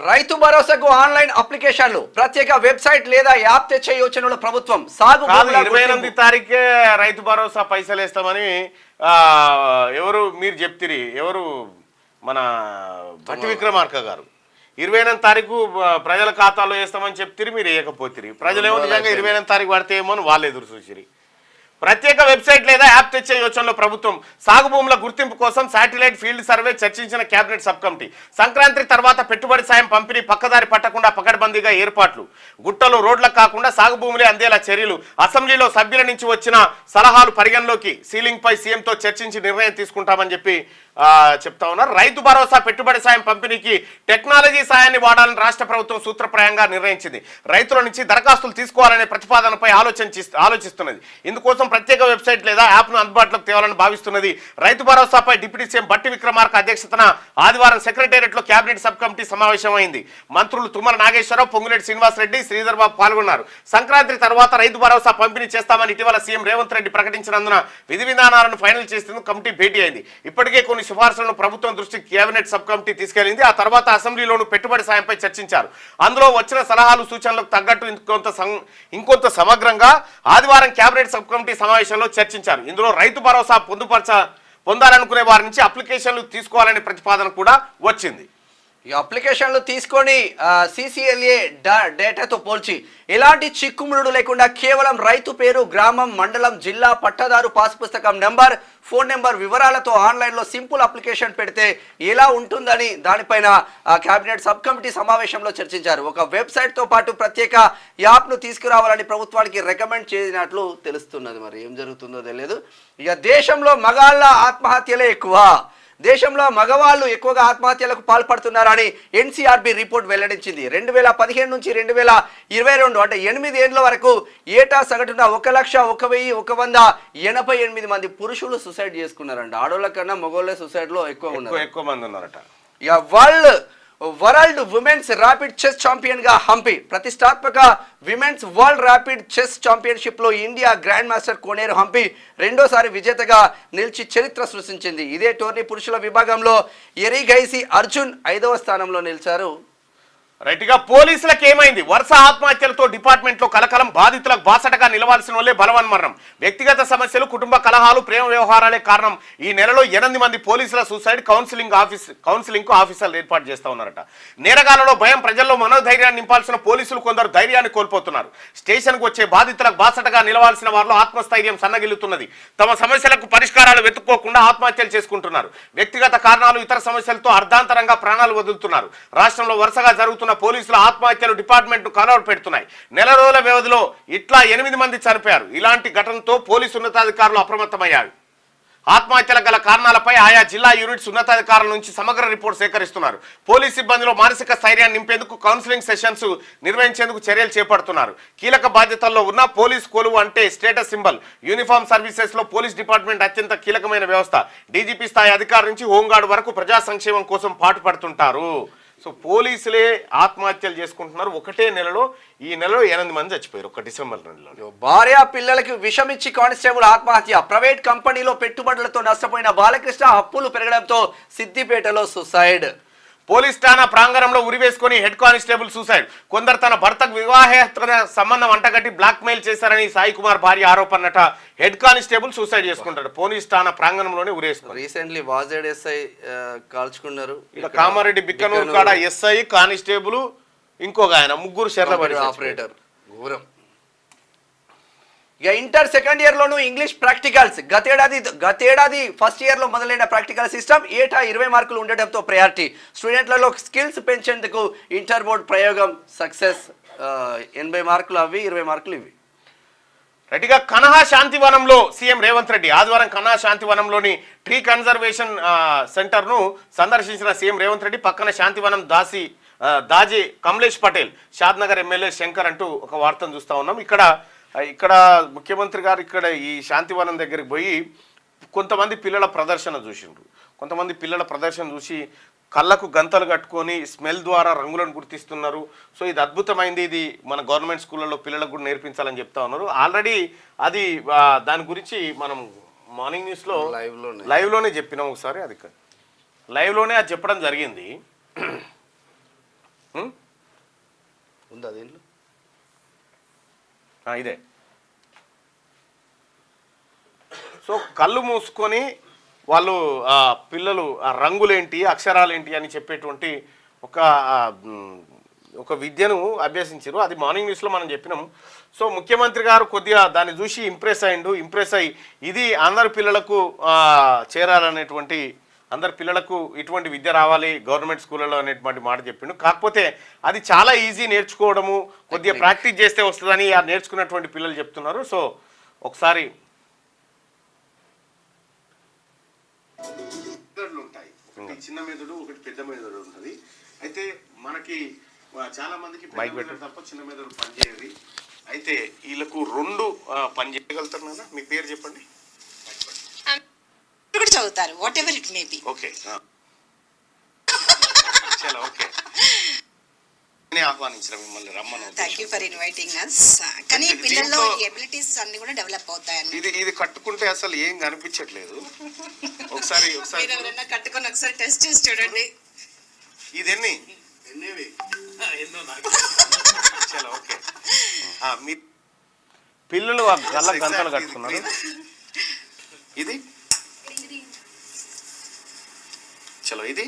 B: రైతు భరోసాకు ఆన్లైన్ అప్లికేషన్లు, ప్రత్యేక వెబ్సైట్ లేదా యాప్ తెచ్చే యోచనలో ప్రభుత్వం. సాగు
A: 28 తారీఖే రైతు భరోసా పైసలు వేస్తామని ఎవరు మీరు చెప్తిరి, ఎవరు మన భట్టి విక్రమార్క గారు 28 తారీఖు ప్రజల ఖాతాలో వేస్తామని చెప్తిరి, మీరు వేయకపోతిరి. ప్రజలేమో నిజంగా 28 తారీఖు పడితే ఏమో అని వాళ్ళు ఎదురు చూసిరి. ప్రత్యేక వెబ్సైట్ లేదా యాప్ తెచ్చే యోచనలో ప్రభుత్వం. సాగు భూముల గుర్తింపు కోసం శాటిలైట్ ఫీల్డ్ సర్వే చర్చించిన కేబినెట్ సబ్ కమిటీ. సంక్రాంతి తర్వాత పెట్టుబడి సాయం పంపిణీ పక్కదారి పట్టకుండా పకడ్బందీగా ఏర్పాట్లు. గుట్టలు రోడ్లకు కాకుండా సాగు భూములే అందేలా చర్యలు. అసెంబ్లీలో సభ్యుల నుంచి వచ్చిన సలహాలు పరిగణలోకి. సీలింగ్ పై సీఎంతో చర్చించి నిర్ణయం తీసుకుంటామని చెప్పి చెప్తా ఉన్నారు. రైతు భరోసా పెట్టుబడి సాయం పంపిణీకి టెక్నాలజీ సాయాన్ని వాడాలని రాష్ట్ర ప్రభుత్వం సూత్రప్రాయంగా నిర్ణయించింది. రైతుల నుంచి దరఖాస్తులు తీసుకోవాలనే ప్రతిపాదనపై ఆలోచిస్తున్నది. ఇందుకోసం ప్రత్యేక వెబ్సైట్ లేదా యాప్ను అందుబాటులోకి తేవాలని భావిస్తున్నది. రైతు భరోసాపై డిప్యూటీ సీఎం భట్టి విక్రమార్క అధ్యక్షతన ఆదివారం సెక్రటేరియట్లో కేబినెట్ సబ్ కమిటీ సమావేశమైంది. మంత్రులు తుమ్మల నాగేశ్వరరావు, పొంగులేటి శ్రీనివాసరెడ్డి, శ్రీధర్ బాబు పాల్గొన్నారు. సంక్రాంతి తర్వాత రైతు భరోసా పంపిణీ చేస్తామని ఇటీవల సీఎం రేవంత్ రెడ్డి ప్రకటించినందున విధి విధానాలను ఫైనల్ చేసేందుకు కమిటీ భేటీ అయింది. ఇప్పటికే కొన్ని సిఫార్సులను ప్రభుత్వం దృష్టికి కేబినెట్ సబ్ కమిటీ తీసుకెళ్లింది. ఆ తర్వాత అసెంబ్లీలోను పెట్టుబడి సాయంపై చర్చించారు. అందులో వచ్చిన సలహాలు సూచనలకు తగ్గట్టు ఇంకొంత సమగ్రంగా ఆదివారం కేబినెట్ సబ్ కమిటీ సమావేశంలో చర్చించారు. ఇందులో రైతు భరోసా పొందాలనుకునే వారి నుంచి అప్లికేషన్లు తీసుకోవాలనే ప్రతిపాదన కూడా వచ్చింది.
B: ఈ అప్లికేషన్లు తీసుకొని సిసిఎల్ఏ డేటాతో పోల్చి ఎలాంటి చిక్కుముడు లేకుండా కేవలం రైతు పేరు, గ్రామం, మండలం, జిల్లా, పట్టాదారు, పాస్ పుస్తకం నెంబర్, ఫోన్ నెంబర్ వివరాలతో ఆన్లైన్లో సింపుల్ అప్లికేషన్ పెడితే ఎలా ఉంటుందని దానిపైన కేబినెట్ సబ్ కమిటీ సమావేశంలో చర్చించారు. ఒక వెబ్సైట్తో పాటు ప్రత్యేక యాప్ను తీసుకురావాలని ప్రభుత్వానికి రికమెండ్ చేసినట్లు తెలుస్తున్నది. మరి ఏం జరుగుతుందో తెలియదు. ఇక దేశంలో మగాళ్ళ ఆత్మహత్యలే ఎక్కువ. దేశంలో మగవాళ్ళు ఎక్కువగా ఆత్మహత్యలకు పాల్పడుతున్నారని ఎన్సీఆర్బీ రిపోర్ట్ వెల్లడించింది. 2015 నుంచి 2022 అంటే 8 ఏళ్ల వరకు ఏటా సగటున 1,01,188 మంది పురుషులు సూసైడ్ చేసుకున్నారంట. ఆడోళ్ళ కన్నా మగోళ్ళే సూసైడ్లో ఎక్కువ
A: మంది ఉన్నారట.
B: ఇక world women's rapid chess champion గా హంపి. ప్రతిష్టాత్మక women's world rapid chess championship లో ఇండియా గ్రాండ్ మాస్టర్ కోనేరు హంపి రెండోసారి విజేతగా నిలిచి చరిత్ర సృష్టించింది. ఇదే టోర్నీ పురుషుల విభాగంలో ఎరిగైసి అర్జున్ 5వ స్థానంలో నిలిచారు.
A: రైట్గా పోలీసులకు ఏమైంది? వరుస ఆత్మహత్యలతో డిపార్ట్మెంట్లో కలకలం. బాధితులకు బాసటగా నిలవాల్సిన వాళ్ళే బలవన్మరణం. వ్యక్తిగత సమస్యలు, కుటుంబ కలహాలు, ప్రేమ వ్యవహారాలే కారణం. ఈ నెలలో 8 మంది పోలీసుల సూసైడ్ కౌన్సిలింగ్ కు ఆఫీసర్లు ఏర్పాటు చేస్తా ఉన్నారట. నేరగాలలో భయం, ప్రజల్లో మనోధైర్యాన్ని నింపాల్సిన పోలీసులు కొందరు ధైర్యాన్ని కోల్పోతున్నారు. స్టేషన్కు వచ్చే బాధితులకు బాసటగా నిలవాల్సిన వారిలో ఆత్మస్థైర్యం సన్నగిల్లుతున్నది. తమ సమస్యలకు పరిష్కారాలు వెతుక్కోకుండా ఆత్మహత్యలు చేసుకుంటున్నారు. వ్యక్తిగత కారణాలు, ఇతర సమస్యలతో అర్ధాంతరంగా ప్రాణాలు వదులుతున్నారు. రాష్ట్రంలో వరుసగా జరుగుతున్న పోలీసుల ఆత్మహత్యలు డిపార్ట్మెంట్ ను కలవర పెడుతున్నాయి. నెల రోజుల వ్యవధిలో ఇట్లా 8 మంది చనిపోయారు. ఇలాంటి ఘటనతో పోలీసు ఉన్నతాధికారులు అప్రమత్తమయ్యారు. ఆత్మహత్యల గల కారణాలపై ఆయా జిల్లా యూనిట్స్ ఉన్నతాధికారుల నుంచి సమగ్ర రిపోర్ట్ సేకరిస్తున్నారు. పోలీస్ సిబ్బందిలో మానసిక స్థైర్యాన్ని నింపేందుకు కౌన్సిలింగ్ సెషన్స్ నిర్వహించేందుకు చర్యలు చేపడుతున్నారు. కీలక బాధ్యతల్లో ఉన్న పోలీస్ కొలువు అంటే స్టేటస్ సింబల్. యూనిఫామ్ సర్వీసెస్ లో పోలీస్ డిపార్ట్మెంట్ అత్యంత కీలకమైన వ్యవస్థ. డీజీపీ స్థాయి అధికారి నుంచి హోంగార్డు వరకు ప్రజా సంక్షేమం కోసం పాటుపడుతుంటారు. సో పోలీసులే ఆత్మహత్యలు చేసుకుంటున్నారు. ఒకటే నెలలో ఈ నెలలో 8 మంది చచ్చిపోయారు. 1 డిసెంబర్ నెలలో.
B: భార్య పిల్లలకి విషమిచ్చి కానిస్టేబుల్ ఆత్మహత్య. ప్రైవేట్ కంపెనీలో పెట్టుబడులతో నష్టపోయిన బాలకృష్ణ అప్పులు పెరగడంతో సిద్దిపేటలో సూసైడ్.
A: పోలీస్ ఠాణా ప్రాంగణంలో ఉరివేసుకొని హెడ్ కానిస్టేబుల్ సూసైడ్. కొందరు తన భర్తకు వివాహేతర సంబంధం అంటగట్టి బ్లాక్ మెయిల్ చేశారని సాయి కుమార్ భార్య ఆరోపణట. హెడ్ కానిస్టేబుల్ సూసైడ్ చేసుకుంటాడు. పోలీస్ ఠాణా ప్రాంగణంలోనే ఉరేసుకున్నారు.
C: రీసెంట్లీ వాజేడ్ ఎస్ఐ కాల్చుకున్నారు.
A: ఇలా కామారెడ్డి బిక్కనూరు కాడ ఎస్ఐ, కానిస్టేబుల్, ఇంకొక ఆయన, ముగ్గురు శర్రబడి
C: ఆపరేటర్. ఘోరం.
B: ఇక ఇంటర్ సెకండ్ ఇయర్ లోను ఇంగ్లీష్ ప్రాక్టికల్స్. గతేడాది ఫస్ట్ ఇయర్ లో మొదలైన ప్రాక్టికల్ సిస్టమ్ ఏటా 20 మార్కులు ఉండడంతో ప్రయారిటీ. స్టూడెంట్లలో స్కిల్స్ పెంచేందుకు ఇంటర్ బోర్డ్ ప్రయోగం సక్సెస్. 80 మార్కులు అవి, 20 మార్కులు ఇవి.
A: రెడ్డిగా కనహా శాంతివనంలో సీఎం రేవంత్ రెడ్డి ఆదివారం కనహా శాంతివనంలోని ట్రీ కన్జర్వేషన్ సెంటర్ను సందర్శించిన సీఎం రేవంత్ రెడ్డి పక్కన శాంతివనం దాసి దాజీ కమలేష్ పటేల్, షాద్ నగర్ ఎమ్మెల్యే శంకర్ అంటూ ఒక వార్తను చూస్తూ ఉన్నాం. ఇక్కడ ముఖ్యమంత్రి గారు ఇక్కడ ఈ శాంతివనం దగ్గరికి పోయి కొంతమంది పిల్లల ప్రదర్శన చూసిండ్రు. కొంతమంది పిల్లల ప్రదర్శన చూసి కళ్ళకు గంతలు కట్టుకొని స్మెల్ ద్వారా రంగులను గుర్తిస్తున్నారు. సో ఇది అద్భుతమైంది, ఇది మన గవర్నమెంట్ స్కూళ్ళలో పిల్లలకు కూడా నేర్పించాలని చెప్తా ఉన్నారు. ఆల్రెడీ అది దాని గురించి మనం మార్నింగ్ న్యూస్లో లైవ్లోనే చెప్పినాం. ఒకసారి అది లైవ్లోనే అది చెప్పడం జరిగింది. ఇదే. సో కళ్ళు మూసుకొని వాళ్ళు పిల్లలు ఆ రంగులేంటి అక్షరాలేంటి అని చెప్పేటువంటి ఒక విద్యను అభ్యసించారు. అది మార్నింగ్ న్యూస్లో మనం చెప్పినాము. సో ముఖ్యమంత్రి గారు కొద్దిగా దాన్ని చూసి ఇంప్రెస్ అయ్యి ఇది అందరి పిల్లలకు చేరాలనేటువంటి, అందరి పిల్లలకు ఇటువంటి విద్య రావాలి గవర్నమెంట్ స్కూళ్ళలో అనేటువంటి మాట చెప్పిండు. కాకపోతే అది చాలా ఈజీ నేర్చుకోవడము, కొద్దిగా ప్రాక్టీస్ చేస్తే వస్తుందని నేర్చుకున్నటువంటి పిల్లలు చెప్తున్నారు. సో ఒకసారి ఉంటాయి, ఒకటి చిన్న మెదడు ఒకటి పెద్ద మెదడు ఉంటుంది. అయితే మనకి చాలా మందికి తప్ప చిన్న మెదడు పనిచేయదు. అయితే వీళ్ళకు రెండు పని చేయగలుగుతారు కదా. మీ పేరు చెప్పండి.
D: కూడా చదువుతారు, what ever it may be.
A: Okay చలో ఓకే. ఆహ్వానించిన మిమ్మల్ని రమ్మను.
D: Thank you for inviting us. కానీ పిల్లల్లో ఈ ఎబిలిటీస్ అన్ని కూడా డెవలప్ అవుతాయని.
A: ఇది కట్టుకుంటే అసలు ఏం కనిపించట్లేదు. ఒకసారి
D: మీరు ఎవరైనా కట్టుకొని ఒకసారి టెస్ట్ చేసి చూడండి.
A: ఇది ఎన్ని చలో ఓకే. మీ పిల్లలు గల్ల గంటలు కట్టుకున్నారు. ఇది చలో ఇది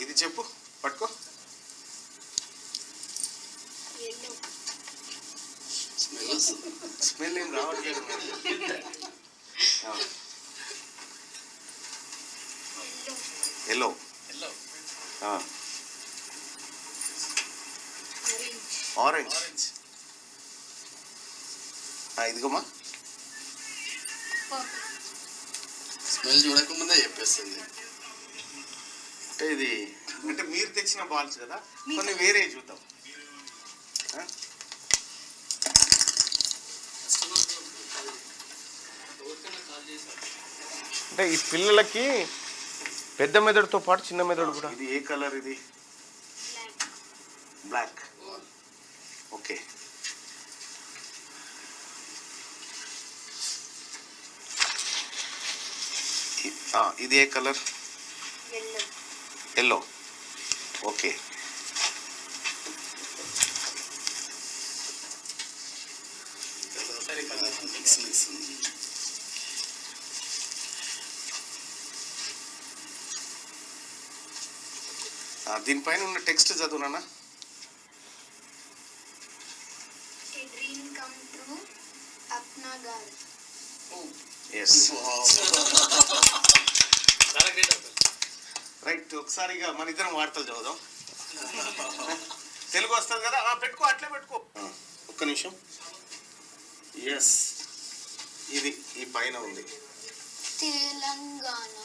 A: ఇది చెప్పు పట్టుకో. స్మెల్ ఏం రావట్లేదు. ఎల్లో ఆరెంజ్ ఇదిగోమా.
C: స్మెల్ చూడకముందే చెప్పేస్తుంది.
A: అంటే ఇది అంటే మీరు తెచ్చిన బాల్స్ కదా, కొన్ని వేరే చూద్దాం. అంటే ఈ పిల్లలకి పెద్ద మెదడుతో పాటు చిన్న మెదడు కూడా. ఇది ఏ కలర్? ఇది బ్లాక్. ఓకే. ఇది ఏ కలర్? ఎల్లో. ఓకే. దీనిపైన ఉన్న టెక్స్ట్ చదువునా? రైట్. ఒకసారిగా మన ఇద్దరం వార్తలు చదువుదాం. తెలుగు వస్తుంది కదా, పెట్టుకో, అట్లే పెట్టుకో. ఒక్క నిమిషం. ఎస్, ఇది ఈ పైన ఉంది.
E: తెలంగాణ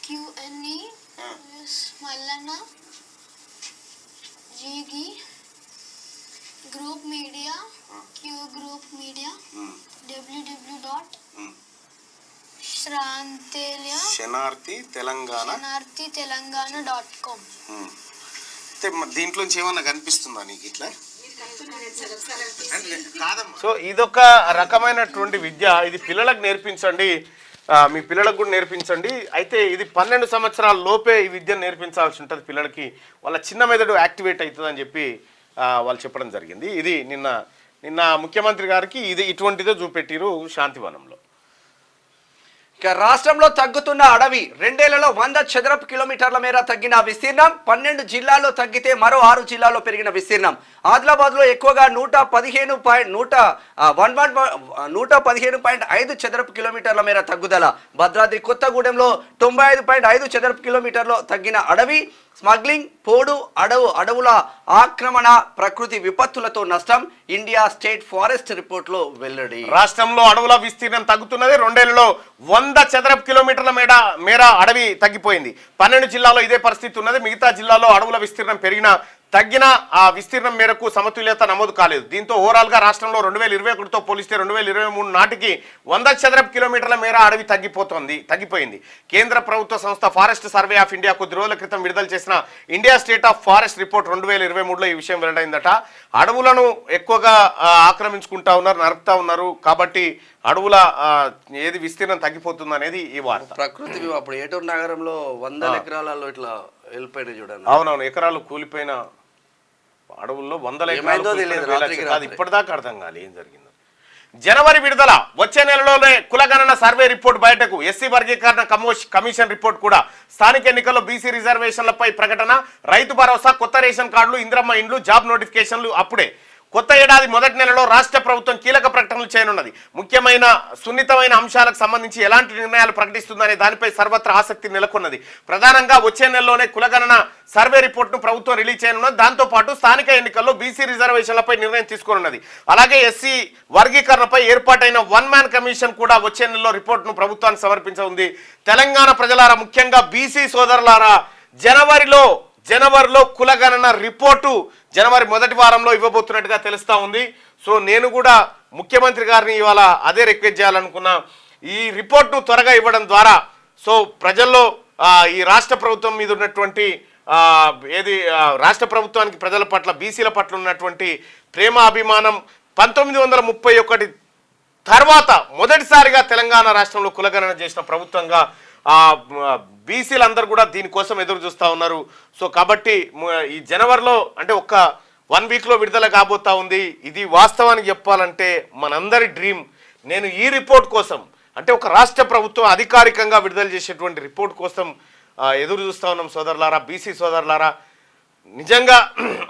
E: QNE మల్లన్న జీగి group media Q group media www.శనార్థితెలంగాణ.com.
A: దీంట్లోంచి ఏమన్నా కనిపిస్తుందా నీకు ఇట్లా? సో ఇదొక రకమైనటువంటి విద్య. ఇది పిల్లలకు నేర్పించండి, మీ పిల్లలకు కూడా నేర్పించండి. అయితే ఇది 12 సంవత్సరాల లోపే ఈ విద్యను నేర్పించాల్సి ఉంటుంది పిల్లలకి. వాళ్ళ చిన్న మెదడు యాక్టివేట్ అవుతుందని చెప్పి వాళ్ళు చెప్పడం జరిగింది. ఇది నిన్న ముఖ్యమంత్రి గారికి ఇది ఇటువంటిదే చూపెట్టిరు శాంతివనంలో.
B: ఇక రాష్ట్రంలో తగ్గుతున్న అడవి 2 ఏళ్లలో 100 చదరపు కిలోమీటర్ల మేర తగ్గిన విస్తీర్ణం 12 జిల్లాల్లో తగ్గితే మరో 6 జిల్లాల్లో పెరిగిన విస్తీర్ణం ఆదిలాబాద్ లో ఎక్కువగా 115.5 చదరపు కిలోమీటర్ల మేర తగ్గుదల భద్రాద్రి కొత్తగూడెంలో 95.5 చదరపు కిలోమీటర్లు తగ్గిన అడవి స్మగ్లింగ్ పోడు అడవుల ఆక్రమణ ప్రకృతి విపత్తులతో నష్టం ఇండియా స్టేట్ ఫారెస్ట్ రిపోర్ట్ లో వెల్లడి
A: రాష్ట్రంలో అడవుల విస్తీర్ణం తగ్గుతున్నది 2 ఏళ్లలో 100 చదరపు కిలోమీటర్ల మేర అడవి తగ్గిపోయింది 12 జిల్లాల్లో ఇదే పరిస్థితి ఉన్నది మిగతా జిల్లాల్లో అడవుల విస్తీర్ణం తగ్గిన ఆ విస్తీర్ణం మేరకు సమతుల్యత నమోదు కాలేదు దీంతో ఓవరాల్ గా రాష్ట్రంలో 2021తో పోలిస్తే 2023 నాటికి 100 చదరపు కిలోమీటర్ల మేర అడవి తగ్గిపోయింది కేంద్ర ప్రభుత్వ సంస్థ ఫారెస్ట్ సర్వే ఆఫ్ ఇండియా కొద్ది రోజుల క్రితం విడుదల చేసిన India state of forest report 2023లో ఈ విషయం వెల్లడైందట అడవులను ఎక్కువగా ఆక్రమించుకుంటా ఉన్నారు నరుకుతా ఉన్నారు కాబట్టి అడవుల ఏది విస్తీర్ణం తగ్గిపోతుంది అనేది ఈ వార్త
C: ప్రకృతి అప్పుడు ఏటూరు నగరంలో 100 ఎకరాలలో ఇట్లా వెళ్ళిపోయినాయి చూడండి
A: అవునవును ఎకరాలు కూలిపోయిన అడవుల్లో 100 ఎకరాలు ఇప్పటిదాకా అర్థం కాదు ఏం జరిగిందో జనవరి విడుదల వచ్చే నెలలోనే కులగణన సర్వే రిపోర్ట్ బయటకు ఎస్సీ వర్గీకరణ కమిషన్ రిపోర్ట్ కూడా స్థానిక ఎన్నికల్లో బీసీ రిజర్వేషన్లపై ప్రకటన రైతు భరోసా కొత్త రేషన్ కార్డులు ఇంద్రమ్మ ఇండ్లు జాబ్ నోటిఫికేషన్లు అప్పుడే కొత్త ఏడాది మొదటి నెలలో రాష్ట్ర ప్రభుత్వం కీలక ప్రకటనలు చేయనున్నది ముఖ్యమైన సున్నితమైన అంశాలకు సంబంధించి ఎలాంటి నిర్ణయాలు ప్రకటిస్తుందనే దానిపై సర్వత్రా ఆసక్తి నెలకొన్నది ప్రధానంగా వచ్చే నెలలోనే కులగణన సర్వే రిపోర్ట్ను ప్రభుత్వం రిలీజ్ చేయనున్నది దాంతోపాటు స్థానిక ఎన్నికల్లో బీసీ రిజర్వేషన్లపై నిర్ణయం తీసుకోనున్నది అలాగే ఎస్సీ వర్గీకరణపై ఏర్పాటైన 1 మ్యాన్ కమిషన్ కూడా వచ్చే నెలలో రిపోర్ట్ను ప్రభుత్వానికి సమర్పించనుంది తెలంగాణ ప్రజలారా ముఖ్యంగా బీసీ సోదరులారా జనవరిలో కులగణన రిపోర్టు జనవరి మొదటి వారంలో ఇవ్వబోతున్నట్టుగా తెలుస్తా ఉంది సో నేను కూడా ముఖ్యమంత్రి గారిని ఇవాళ అదే రిక్వెస్ట్ చేయాలనుకున్నా ఈ రిపోర్ట్ను త్వరగా ఇవ్వడం ద్వారా సో ప్రజల్లో ఈ రాష్ట్ర ప్రభుత్వం మీద ఉన్నటువంటి రాష్ట్ర ప్రభుత్వానికి ప్రజల పట్ల బీసీల పట్ల ఉన్నటువంటి ప్రేమ అభిమానం 1931 తర్వాత మొదటిసారిగా తెలంగాణ రాష్ట్రంలో కులగణన చేసిన ప్రభుత్వంగా బీసీలందరూ కూడా దీనికోసం ఎదురు చూస్తూ ఉన్నారు సో కాబట్టి ఈ జనవరిలో అంటే ఒక 1 వీక్లో విడుదల కాబోతా ఉంది ఇది వాస్తవానికి చెప్పాలంటే మనందరి డ్రీమ్ నేను ఈ రిపోర్ట్ కోసం అంటే ఒక రాష్ట్ర ప్రభుత్వం అధికారికంగా విడుదల చేసేటువంటి రిపోర్ట్ కోసం ఎదురు చూస్తూ ఉన్నాం సోదరులారా బీసీ సోదరులారా నిజంగా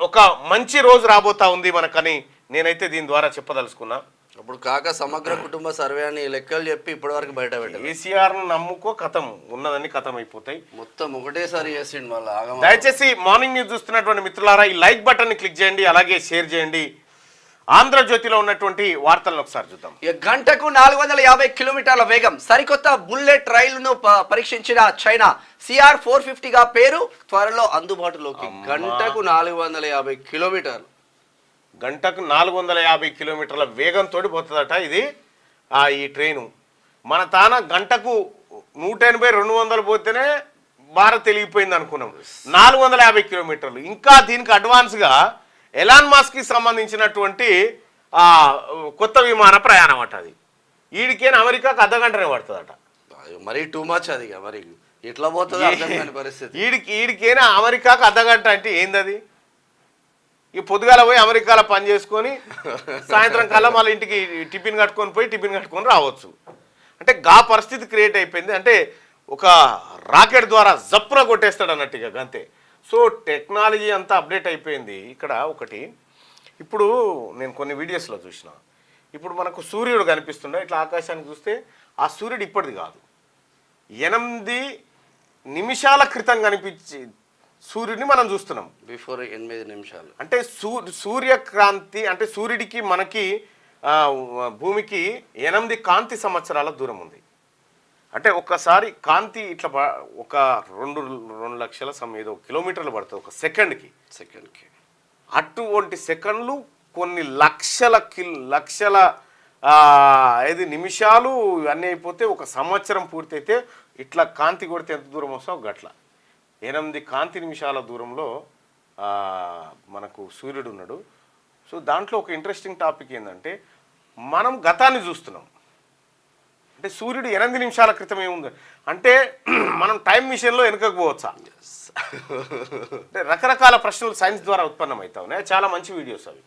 A: ఒక మంచి రోజు రాబోతా ఉంది మనకని నేనైతే దీని ద్వారా చెప్పదలుచుకున్నా
C: అప్పుడు కాక సమగ్ర కుటుంబ సర్వే అని లెక్కలు చెప్పి ఇప్పటి వరకు బయట పెట్టారు
A: కేసీఆర్ను నమ్ముకో కథం ఉన్నదని కథం అయిపోతాయి
C: మొత్తం ఒకటేసారి చేసిండు మళ్ళీ
A: దయచేసి మార్నింగ్ న్యూస్ చూస్తున్నటువంటి మిత్రులారా ఈ లైక్ బటన్ ని క్లిక్ చేయండి అలాగే షేర్ చేయండి ఆంధ్రజ్యోతిలో ఉన్నటువంటి వార్తలను ఒకసారి చూద్దాం
B: గంటకు 450 కిలోమీటర్ల వేగం సరికొత్త బుల్లెట్ రైలును పరీక్షించిన చైనా సిఆర్ 450గా పేరు త్వరలో అందుబాటులోకి
C: గంటకు 450 కిలోమీటర్లు
A: గంటకు 450 కిలోమీటర్ల వేగంతో పోతుందట ఇది ఈ ట్రైను మన తాన గంటకు 180-200 పోతేనే భారత్ తెలిగిపోయింది అనుకున్నాం 450 కిలోమీటర్లు ఇంకా దీనికి అడ్వాన్స్గా ఎలాన్ మస్క్కి సంబంధించినటువంటి కొత్త విమాన ప్రయాణం అట అది ఈడికైనా అమెరికాకు అర్ధగంటనే పడుతుందట
C: మరీ టూ మచ్ అది మరి ఎట్లా పోతుంది పరిస్థితి
A: ఈడికైనా అమెరికాకు అర్ధగంట అంటే ఏంది అది ఈ పొద్దుగాల పోయి అమెరికాలో పని చేసుకొని సాయంత్రం కల్లా మళ్ళీ ఇంటికి టిఫిన్ కట్టుకొని రావచ్చు అంటే గా పరిస్థితి క్రియేట్ అయిపోయింది అంటే ఒక రాకెట్ ద్వారా జప్పున కొట్టేస్తాడు అన్నట్టుగా అంతే సో టెక్నాలజీ అంతా అప్డేట్ అయిపోయింది ఇక్కడ ఒకటి ఇప్పుడు నేను కొన్ని వీడియోస్లో చూసిన ఇప్పుడు మనకు సూర్యుడు కనిపిస్తుండే ఇట్లా ఆకాశానికి చూస్తే ఆ సూర్యుడు ఇప్పటిది కాదు 8 నిమిషాల క్రితం కనిపించి సూర్యుడిని మనం చూస్తున్నాం
C: బిఫోర్ 8 నిమిషాలు
A: అంటే సూర్యక్రాంతి అంటే సూర్యుడికి మనకి భూమికి 8 కాంతి సంవత్సరాల దూరం ఉంది అంటే ఒక్కసారి కాంతి ఇట్లా ఒక 2 లక్షల ఏదో కిలోమీటర్లు పడుతుంది ఒక సెకండ్కి అటువంటి సెకండ్లు కొన్ని లక్షల నిమిషాలు ఇవన్నీ అయిపోతే ఒక సంవత్సరం పూర్తయితే ఇట్లా కాంతి కొడితే ఎంత దూరం వస్తావు గట్ల 8 కాంతి నిమిషాల దూరంలో మనకు సూర్యుడు ఉన్నాడు సో దాంట్లో ఒక ఇంట్రెస్టింగ్ టాపిక్ ఏంటంటే మనం గతాన్ని చూస్తున్నాం అంటే సూర్యుడు 8 నిమిషాల క్రితం ఏముంది అంటే మనం టైం మిషన్లో వెనుకకు పోవచ్చా అంటే రకరకాల ప్రశ్నలు సైన్స్ ద్వారా ఉత్పన్నమవుతా ఉన్నాయి చాలా మంచి వీడియోస్ అవి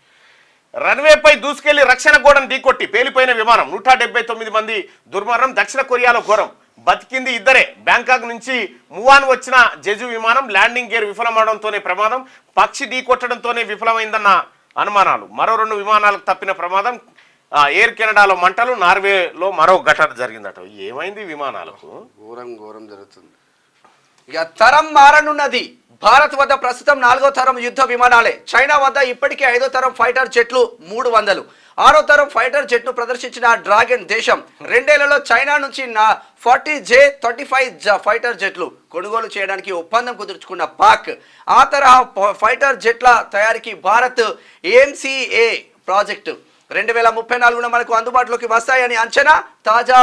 A: రన్వేపై దూసుకెళ్లి రక్షణ గోడను ఢీకొట్టి పేలిపోయిన విమానం 179 మంది దుర్మరణం దక్షిణ కొరియాలో ఘోరం బతికింది ఇద్దరే. బ్యాంకాక్ నుంచి మువాన్ వచ్చిన జెజు విమానం ల్యాండింగ్ గేర్ విఫలమవడంతోనే ప్రమాదం, పక్షి ఢీ కొట్టడంతోనే విఫలమైందన్న అనుమానాలు. మరో 2 విమానాలకు తప్పిన ప్రమాదం. ఎయిర్ కెనడాలో మంటలు, నార్వేలో మరో ఘటన జరిగిందట. ఏమైంది విమానాలకు?
C: ఘోరం జరుగుతుంది.
B: ఇక తరం మారనున్నది. భారత్ వద్ద ప్రస్తుతం 4వ తరం యుద్ధ విమానాలే. చైనా వద్ద ఇప్పటికే 5వ తరం ఫైటర్ జెట్లు 300. 6వ తరం ఫైటర్ జెట్ను ప్రదర్శించిన డ్రాగన్ దేశం 2 ఏళ్లలో చైనా నుంచి 40J-35 ఫైటర్ జెట్లు కొనుగోలు చేయడానికి ఒప్పందం కుదుర్చుకున్న పాక్ ఆ తరహా ఫైటర్ జెట్ల తయారీకి భారత్ AMCA ప్రాజెక్టు 2034 మనకు అందుబాటులోకి వస్తాయని అంచనా. తాజా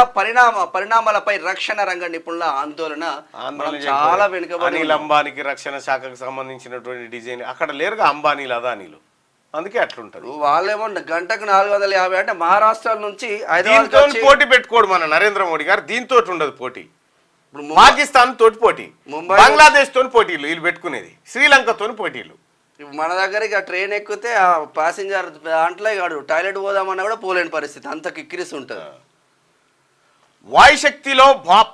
B: పరిణామాలపై రక్షణ రంగ నిపుణుల ఆందోళన. చాలా వెనుకబడి.
A: అనిల్ అంబానీకి రక్షణ శాఖకు సంబంధించినటువంటి డిజైన్ అక్కడ లేరుగా, అంబానీలు అదానీలు, అందుకే అట్లుంటది.
B: వాళ్ళేమో గంటకు 450 అంటే మహారాష్ట్ర నుంచి
A: పోటీ పెట్టుకోడు మన నరేంద్ర మోడీ గారు. దీంతో ఉండదు పోటీ. పాకిస్తాన్ తోటి పోటీ, బంగ్లాదేశ్ తోని పోటీలు వీళ్ళు పెట్టుకునేది, శ్రీలంకతో పోటీలు.
B: మన దగ్గర ఇక ట్రైన్ ఎక్కితే ఆ ప్యాసింజర్ దాంట్లో ఇక టాయిలెట్ పోదామన్నా కూడా పోలేని పరిస్థితి, అంత కిక్కిరిసి ఉంటుంది.
A: వాయుశక్తిలో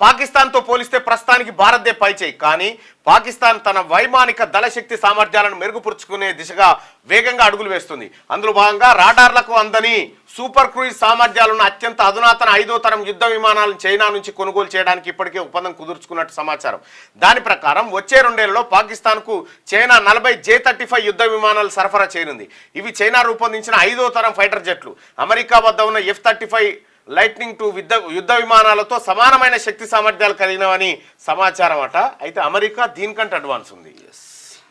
A: పాకిస్తాన్తో పోలిస్తే ప్రస్తుతానికి భారత్దే పైచేయి. కానీ పాకిస్తాన్ తన వైమానిక దళశక్తి సామర్థ్యాలను మెరుగుపరుచుకునే దిశగా వేగంగా అడుగులు వేస్తుంది. అందులో భాగంగా రాడార్లకు అందని సూపర్ క్రూయిజ్ సామర్థ్యాలున్న అత్యంత అధునాతన 5వ తరం యుద్ధ విమానాలను చైనా నుంచి కొనుగోలు చేయడానికి ఇప్పటికే ఒప్పందం కుదుర్చుకున్నట్టు సమాచారం. దాని ప్రకారం వచ్చే 2 ఏళ్లలో పాకిస్తాన్కు చైనా 40 J-35 యుద్ధ విమానాలు సరఫరా చేయనుంది. ఇవి చైనా రూపొందించిన 5వ తరం ఫైటర్ జెట్లు. అమెరికా వద్ద ఉన్న F-35 లైట్నింగ్ 2 యుద్ధ విమానాలతో సమానమైన శక్తి సామర్థ్యాలు కలిగినవని సమాచారం అట. అయితే అమెరికా దీనికంటే అడ్వాన్స్ ఉంది.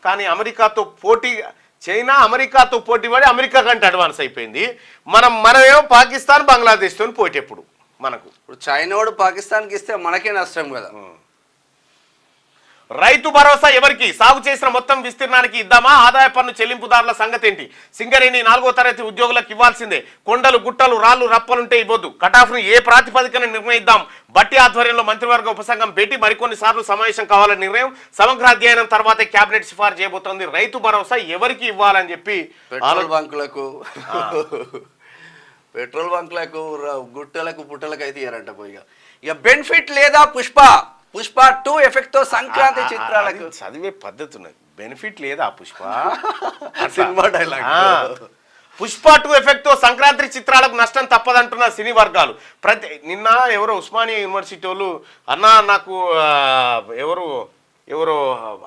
A: కానీ చైనా అమెరికాతో పోటీ పడి అమెరికా కంటే అడ్వాన్స్ అయిపోయింది. మనమేమో పాకిస్తాన్ బంగ్లాదేశ్తో పోటీ. ఎప్పుడు మనకు
B: ఇప్పుడు చైనాడు పాకిస్తాన్కి ఇస్తే మనకే నష్టం కదా.
A: రైతు భరోసా ఎవరికి? సాగు చేసిన మొత్తం విస్తీర్ణానికి ఇద్దామా? ఆదాయ పన్ను చెల్లింపుదారుల సంగతి ఏంటి? సింగరేణి 4వ తరగతి ఉద్యోగులకు ఇవ్వాల్సిందే. కొండలు, గుట్టలు, రాళ్లు, రప్పలుంటే ఇవ్వద్దు. కటాఫ్ను ఏ ప్రాతిపదికన నిర్ణయిద్దాం? బట్టి ఆధ్వర్యంలో మంత్రివర్గ ఉపసంఘం భేటీ, మరికొన్ని సార్లు సమావేశం కావాలని నిర్ణయం. సమగ్ర అధ్యయనం తర్వాతే కేబినెట్ సిఫార్సు చేయబోతోంది. రైతు భరోసా ఎవరికి ఇవ్వాలని చెప్పి
C: పెట్రోల్ బంకులకు గుట్టలకు పుట్టలకు అయితే ఇయ్యారంట పోయిగా.
B: ఇక బెనిఫిట్ లేదా పుష్ప 2 ఎఫెక్ట్ తో సంక్రాంతి చిత్రాలకు
A: చదివే పద్ధతి ఉన్నది. బెనిఫిట్ లేదా Pushpa
C: cinema dialogue.
A: Pushpa 2 effect తో సంక్రాంతి చిత్రాలకు నష్టం తప్పదంటున్న సినీ వర్గాలు. నిన్న ఎవరో ఉస్మానియా యూనివర్సిటీ వాళ్ళు అన్నా నాకు ఎవరో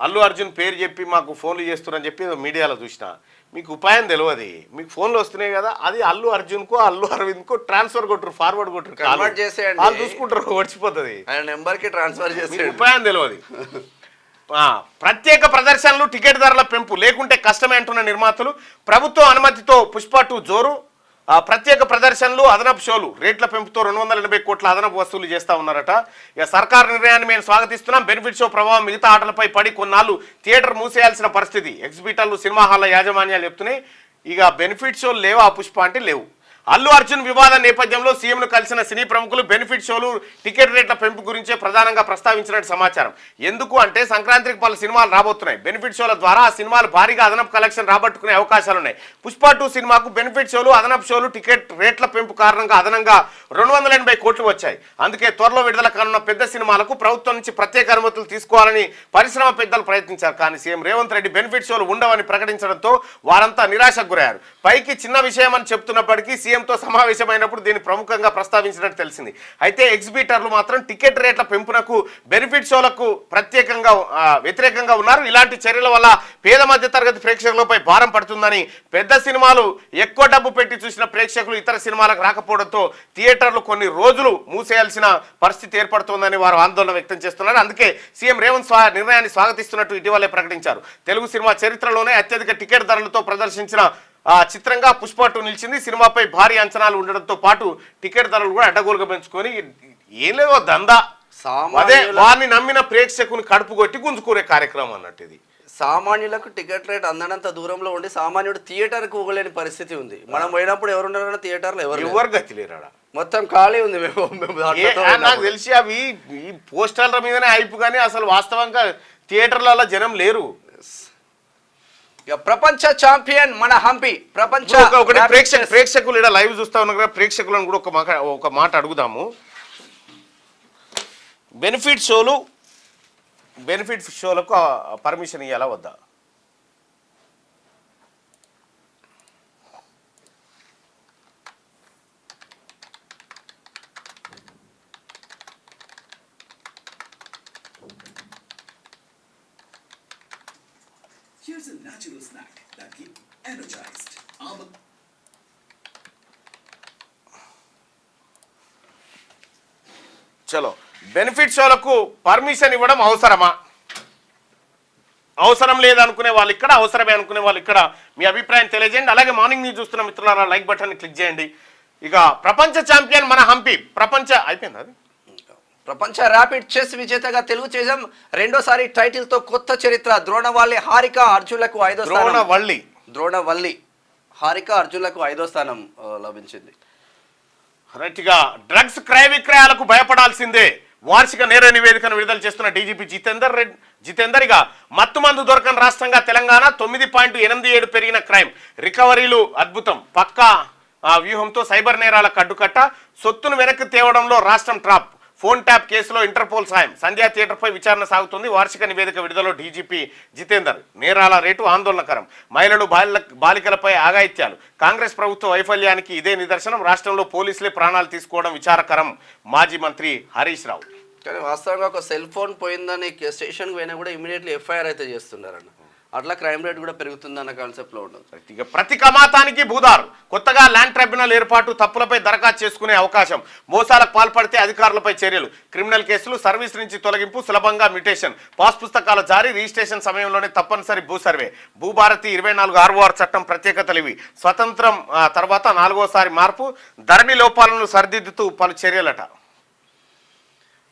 A: అల్లు అర్జున్ పేరు చెప్పి మాకు ఫోన్లు చేస్తున్నారని చెప్పి మీడియాలో చూసిన. మీకు ఉపాయం తెలియదు, మీకు ఫోన్లు వస్తున్నాయి కదా, అది అల్లు అర్జున్కో అల్లు అరవింద్కో ట్రాన్స్ఫర్ కొట్టరు, ఫార్వర్డ్ కొట్టరు, వాళ్ళు చూసుకుంటారు, వచ్చిపోతుంది.
C: నెంబర్కి ట్రాన్స్ఫర్ చేసి
A: ఉపాయం తెలియదు. ప్రత్యేక ప్రదర్శనలు, టికెట్ ధరల పెంపు లేకుంటే కష్టమే అంటున్న నిర్మాతలు. ప్రభుత్వ అనుమతితో పుష్ప 2 జోరు. ప్రత్యేక ప్రదర్శనలు, అదనపు షోలు రేట్ల పెంపుతో 280 కోట్ల అదనపు వసూలు చేస్తా ఉన్నారట. ఇక సర్కార్ నిర్ణయాన్ని మేము స్వాగతిస్తున్నాం. బెనిఫిట్ షో ప్రభావం మిగతా ఆటలపై పడి కొన్నాళ్ళు థియేటర్ మూసేయాల్సిన పరిస్థితి ఎగ్జిబిటర్లు, సినిమా హాల్ల యాజమాన్యాలు చెప్తున్నాయి. ఇక బెనిఫిట్ షోలు లేవా పుష్ప అంటే లేవు. అల్లు అర్జున్ వివాదం నేపథ్యంలో సీఎంను కలిసిన సినీ ప్రముఖులు బెనిఫిట్ షోలు, టికెట్ రేట్ల పెంపు గురించే ప్రధానంగా ప్రస్తావించినట్టు సమాచారం. ఎందుకు అంటే సంక్రాంతికి పలు సినిమాలు రాబోతున్నాయి. బెనిఫిట్ షోల ద్వారా ఆ సినిమాలు భారీగా అదనపు కలెక్షన్ రాబట్టుకునే అవకాశాలున్నాయి. పుష్ప 2 సినిమాకు బెనిఫిట్ షోలు, అదనపు షోలు, టికెట్ రేట్ల పెంపు కారణంగా అదనంగా 280 కోట్లు వచ్చాయి. అందుకే త్వరలో విడుదల కానున్న పెద్ద సినిమాలకు ప్రభుత్వం నుంచి ప్రత్యేక అనుమతులు తీసుకోవాలని పరిశ్రమ పెద్దలు ప్రయత్నించారు. కానీ సీఎం రేవంత్ రెడ్డి బెనిఫిట్ షోలు ఉండవని ప్రకటించడంతో వారంతా నిరాశకు గురయ్యారు. పైకి చిన్న విషయం అని చెప్తున్నప్పటికీ సీఎంతో సమావేశమైనప్పుడు దీన్ని ప్రముఖంగా ప్రస్తావించినట్టు తెలిసింది. అయితే ఎగ్జిబిటర్లు మాత్రం టికెట్ రేట్ల పెంపునకు, బెనిఫిట్ షోలకు వ్యతిరేకంగా ఉన్నారు. ఇలాంటి చర్యల వల్ల పేద మధ్య తరగతి ప్రేక్షకులపై భారం పడుతుందని, పెద్ద సినిమాలు ఎక్కువ డబ్బు పెట్టి చూసిన ప్రేక్షకులు ఇతర సినిమాలకు రాకపోవడంతో థియేటర్లు కొన్ని రోజులు మూసేయాల్సిన పరిస్థితి ఏర్పడుతోందని వారు ఆందోళన వ్యక్తం చేస్తున్నారు. అందుకే సీఎం రేవంత్ నిర్ణయాన్ని స్వాగతిస్తున్నట్టు ఇటీవలే ప్రకటించారు. తెలుగు సినిమా చరిత్రలోనే అత్యధిక టికెట్ ధరలతో ప్రదర్శించిన చిత్రంగా పుష్ప 2 నిలిచింది. సినిమాపై భారీ అంచనాలు ఉండడంతో పాటు టికెట్ ధరలు కూడా అడ్డగోలుగా పెంచుకొని ఏం లేదో దందా, అదే వారిని నమ్మిన ప్రేక్షకుని కడుపు కొట్టి గుంజుకునే కార్యక్రమం అన్నట్టు. ఇది
C: సామాన్యులకు టికెట్ రేట్ అందనంత దూరంలో ఉండి సామాన్యుడు థియేటర్కి పోగలేని పరిస్థితి ఉంది. మనం పోయినప్పుడు ఎవరున్నారన్న థియేటర్లో ఎవరు
A: గతి లేరాడా,
C: మొత్తం ఖాళీ ఉంది.
A: నాకు తెలిసి అవి ఈ పోస్టర్ల మీదనే అయిపు, కానీ అసలు వాస్తవంగా థియేటర్లలో జనం లేరు.
B: ప్రపంచ ఛాంపియన్ మన హంపి. ప్రపంచ
A: ప్రేక్షకులు ఇక్కడ లైవ్ చూస్తా ఉన్నారు కదా, ప్రేక్షకులను కూడా ఒక మాట అడుగుదాము. బెనిఫిట్ షోలకు పర్మిషన్ ఇవ్వాలా వద్దా?
F: Here's a natural snack that keeps energized.
A: చలో, బెనిఫిట్ షోలకు పర్మిషన్ ఇవ్వడం అవసరమా? అవసరం లేదనుకునే వాళ్ళు ఇక్కడ, అవసరమే అనుకునే వాళ్ళు ఇక్కడ మీ అభిప్రాయం తెలియజేయండి. అలాగే మార్నింగ్ న్యూస్ చూస్తున్న మిత్రులారా లైక్ బటన్ క్లిక్ చేయండి. ఇక ప్రపంచ ఛాంపియన్ మన హంపి అయిపోయింది అది
B: ప్రపంచ ర్యాపిడ్ చెస్ విజేతగా తెలుగు చేసాం రెండోసారి టైటిల్ తో కొత్త చరిత్ర. ద్రోణవల్లి హారిక అర్జున్లకు 5వ స్థానం. ద్రోణవల్లి హారిక అర్జున్లకు 5వ స్థానం లభించింది.
A: రైట్గా డ్రగ్స్ క్రయ విక్రయాలకు భయపడాల్సిందే వార్షిక నేర నివేదికను విడుదల చేస్తున్న డీజీపీ జితేందర్. ఇక మత్తుమందు దొరకని రాష్ట్రంగా తెలంగాణ 9.87 పెరిగిన క్రైమ్ రికవరీలు అద్భుతం. పక్కా వ్యూహంతో సైబర్ నేరాలకు అడ్డుకట్ట. సొత్తును వెనక్కి తేవడంలో రాష్ట్రం ట్రాప్. ఫోన్ ట్యాప్ కేసులో ఇంటర్పోల్ సాయం. సంధ్యా థియేటర్పై విచారణ సాగుతుంది. వార్షిక నివేదిక విడుదల డీజీపీ జితేందర్. నేరాల రేటు ఆందోళనకరం. మహిళలు బాలికలపై ఆగాయిత్యాలు. కాంగ్రెస్ ప్రభుత్వ వైఫల్యానికి ఇదే నిదర్శనం. రాష్ట్రంలో పోలీసులే ప్రాణాలు తీసుకోవడం విచారకరం. మాజీ మంత్రి హరీష్ రావు.
C: కానీ వాస్తవంగా ఒక సెల్ ఫోన్ పోయిందని స్టేషన్కి పోయినా కూడా ఇమీడియట్లీ ఎఫ్ఐఆర్ అయితే చేస్తున్నారన్న. అట్లా క్రైమ్ రేట్ కూడా పెరుగుతుందన్న కాన్సెప్ట్లో ఉండదు.
A: ఇక ప్రతి కమాతానికి భూదారు. కొత్తగా ల్యాండ్ ట్రైబ్యునల్ ఏర్పాటు. తప్పులపై దరఖాస్తు చేసుకునే అవకాశం. మోసాలకు పాల్పడితే అధికారులపై చర్యలు. క్రిమినల్ కేసులు, సర్వీస్ నుంచి తొలగింపు, సులభంగా మ్యూటేషన్. పాస్ పుస్తకాల జారీ, రిజిస్ట్రేషన్ సమయంలోనే తప్పనిసరి భూ సర్వే. భూభారతి 24 ROR చట్టం ప్రత్యేకతలు ఇవి. స్వతంత్రం తర్వాత 4వసారి మార్పు. ధరణి లోపాలను సరిదిద్దుతూ పలు చర్యలట.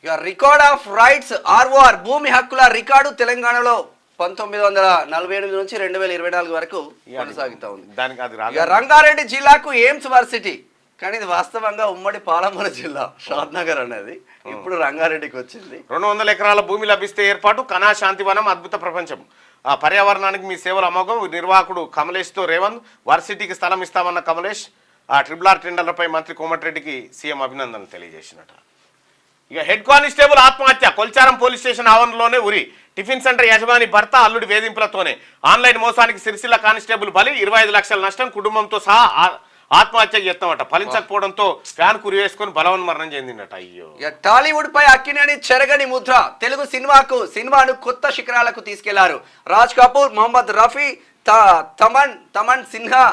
B: ఇక రికార్డ్ ఆఫ్ రైట్స్ ROR భూమి హక్కుల రికార్డు తెలంగాణలో 1948 నుంచి 2024 వరకు కొనసాగుతా ఉంది. ఇక రంగారెడ్డి జిల్లాకు ఎయిమ్స్ వర్సిటీ. కానీ ఇది వాస్తవంగా ఉమ్మడి పాలమూరు జిల్లా షాద్నగర్ అనేది ఇప్పుడు రంగారెడ్డికి వచ్చింది.
A: 200 ఎకరాల భూమి లభిస్తే ఏర్పాటు. కనా శాంతివనం అద్భుత ప్రపంచం. పర్యావరణానికి మీ సేవలు అమోఘం. నిర్వాహకుడు కమలేష్తో రేవంత్. వర్సిటీకి స్థలం ఇస్తామన్న కమలేష్. RRR టెండర్లపై మంత్రి కోమటిరెడ్డికి సీఎం అభినందనలు తెలియజేసినట. ఇక హెడ్ కానిస్టేబుల్ ఆత్మహత్య. కొల్చారం పోలీస్ స్టేషన్ ఆవరణలోనే ఉరి. టిఫిన్ సెంటర్ యజమాని భర్త అల్లుడి వేధింపులతోనే. ఆన్లైన్ మోసానికి సిరిసిల్ల కానిస్టేబుల్ బలి. 25 లక్షల నష్టం. కుటుంబంతో సహా ఆత్మహత్యకు యత్నమట. ఫలించకపోవడంతో ఫ్యాన్ కురి వేసుకొని బలవన్మరణం చెందిందట. అయ్యో.
B: టాలీవుడ్ పై అక్కినేని చెరగని ముద్ర. తెలుగు సినిమాను కొత్త శిఖరాలకు తీసుకెళ్లారు. రాజ్ కపూర్, మొహమ్మద్ రఫీ, తపన్ సిన్హా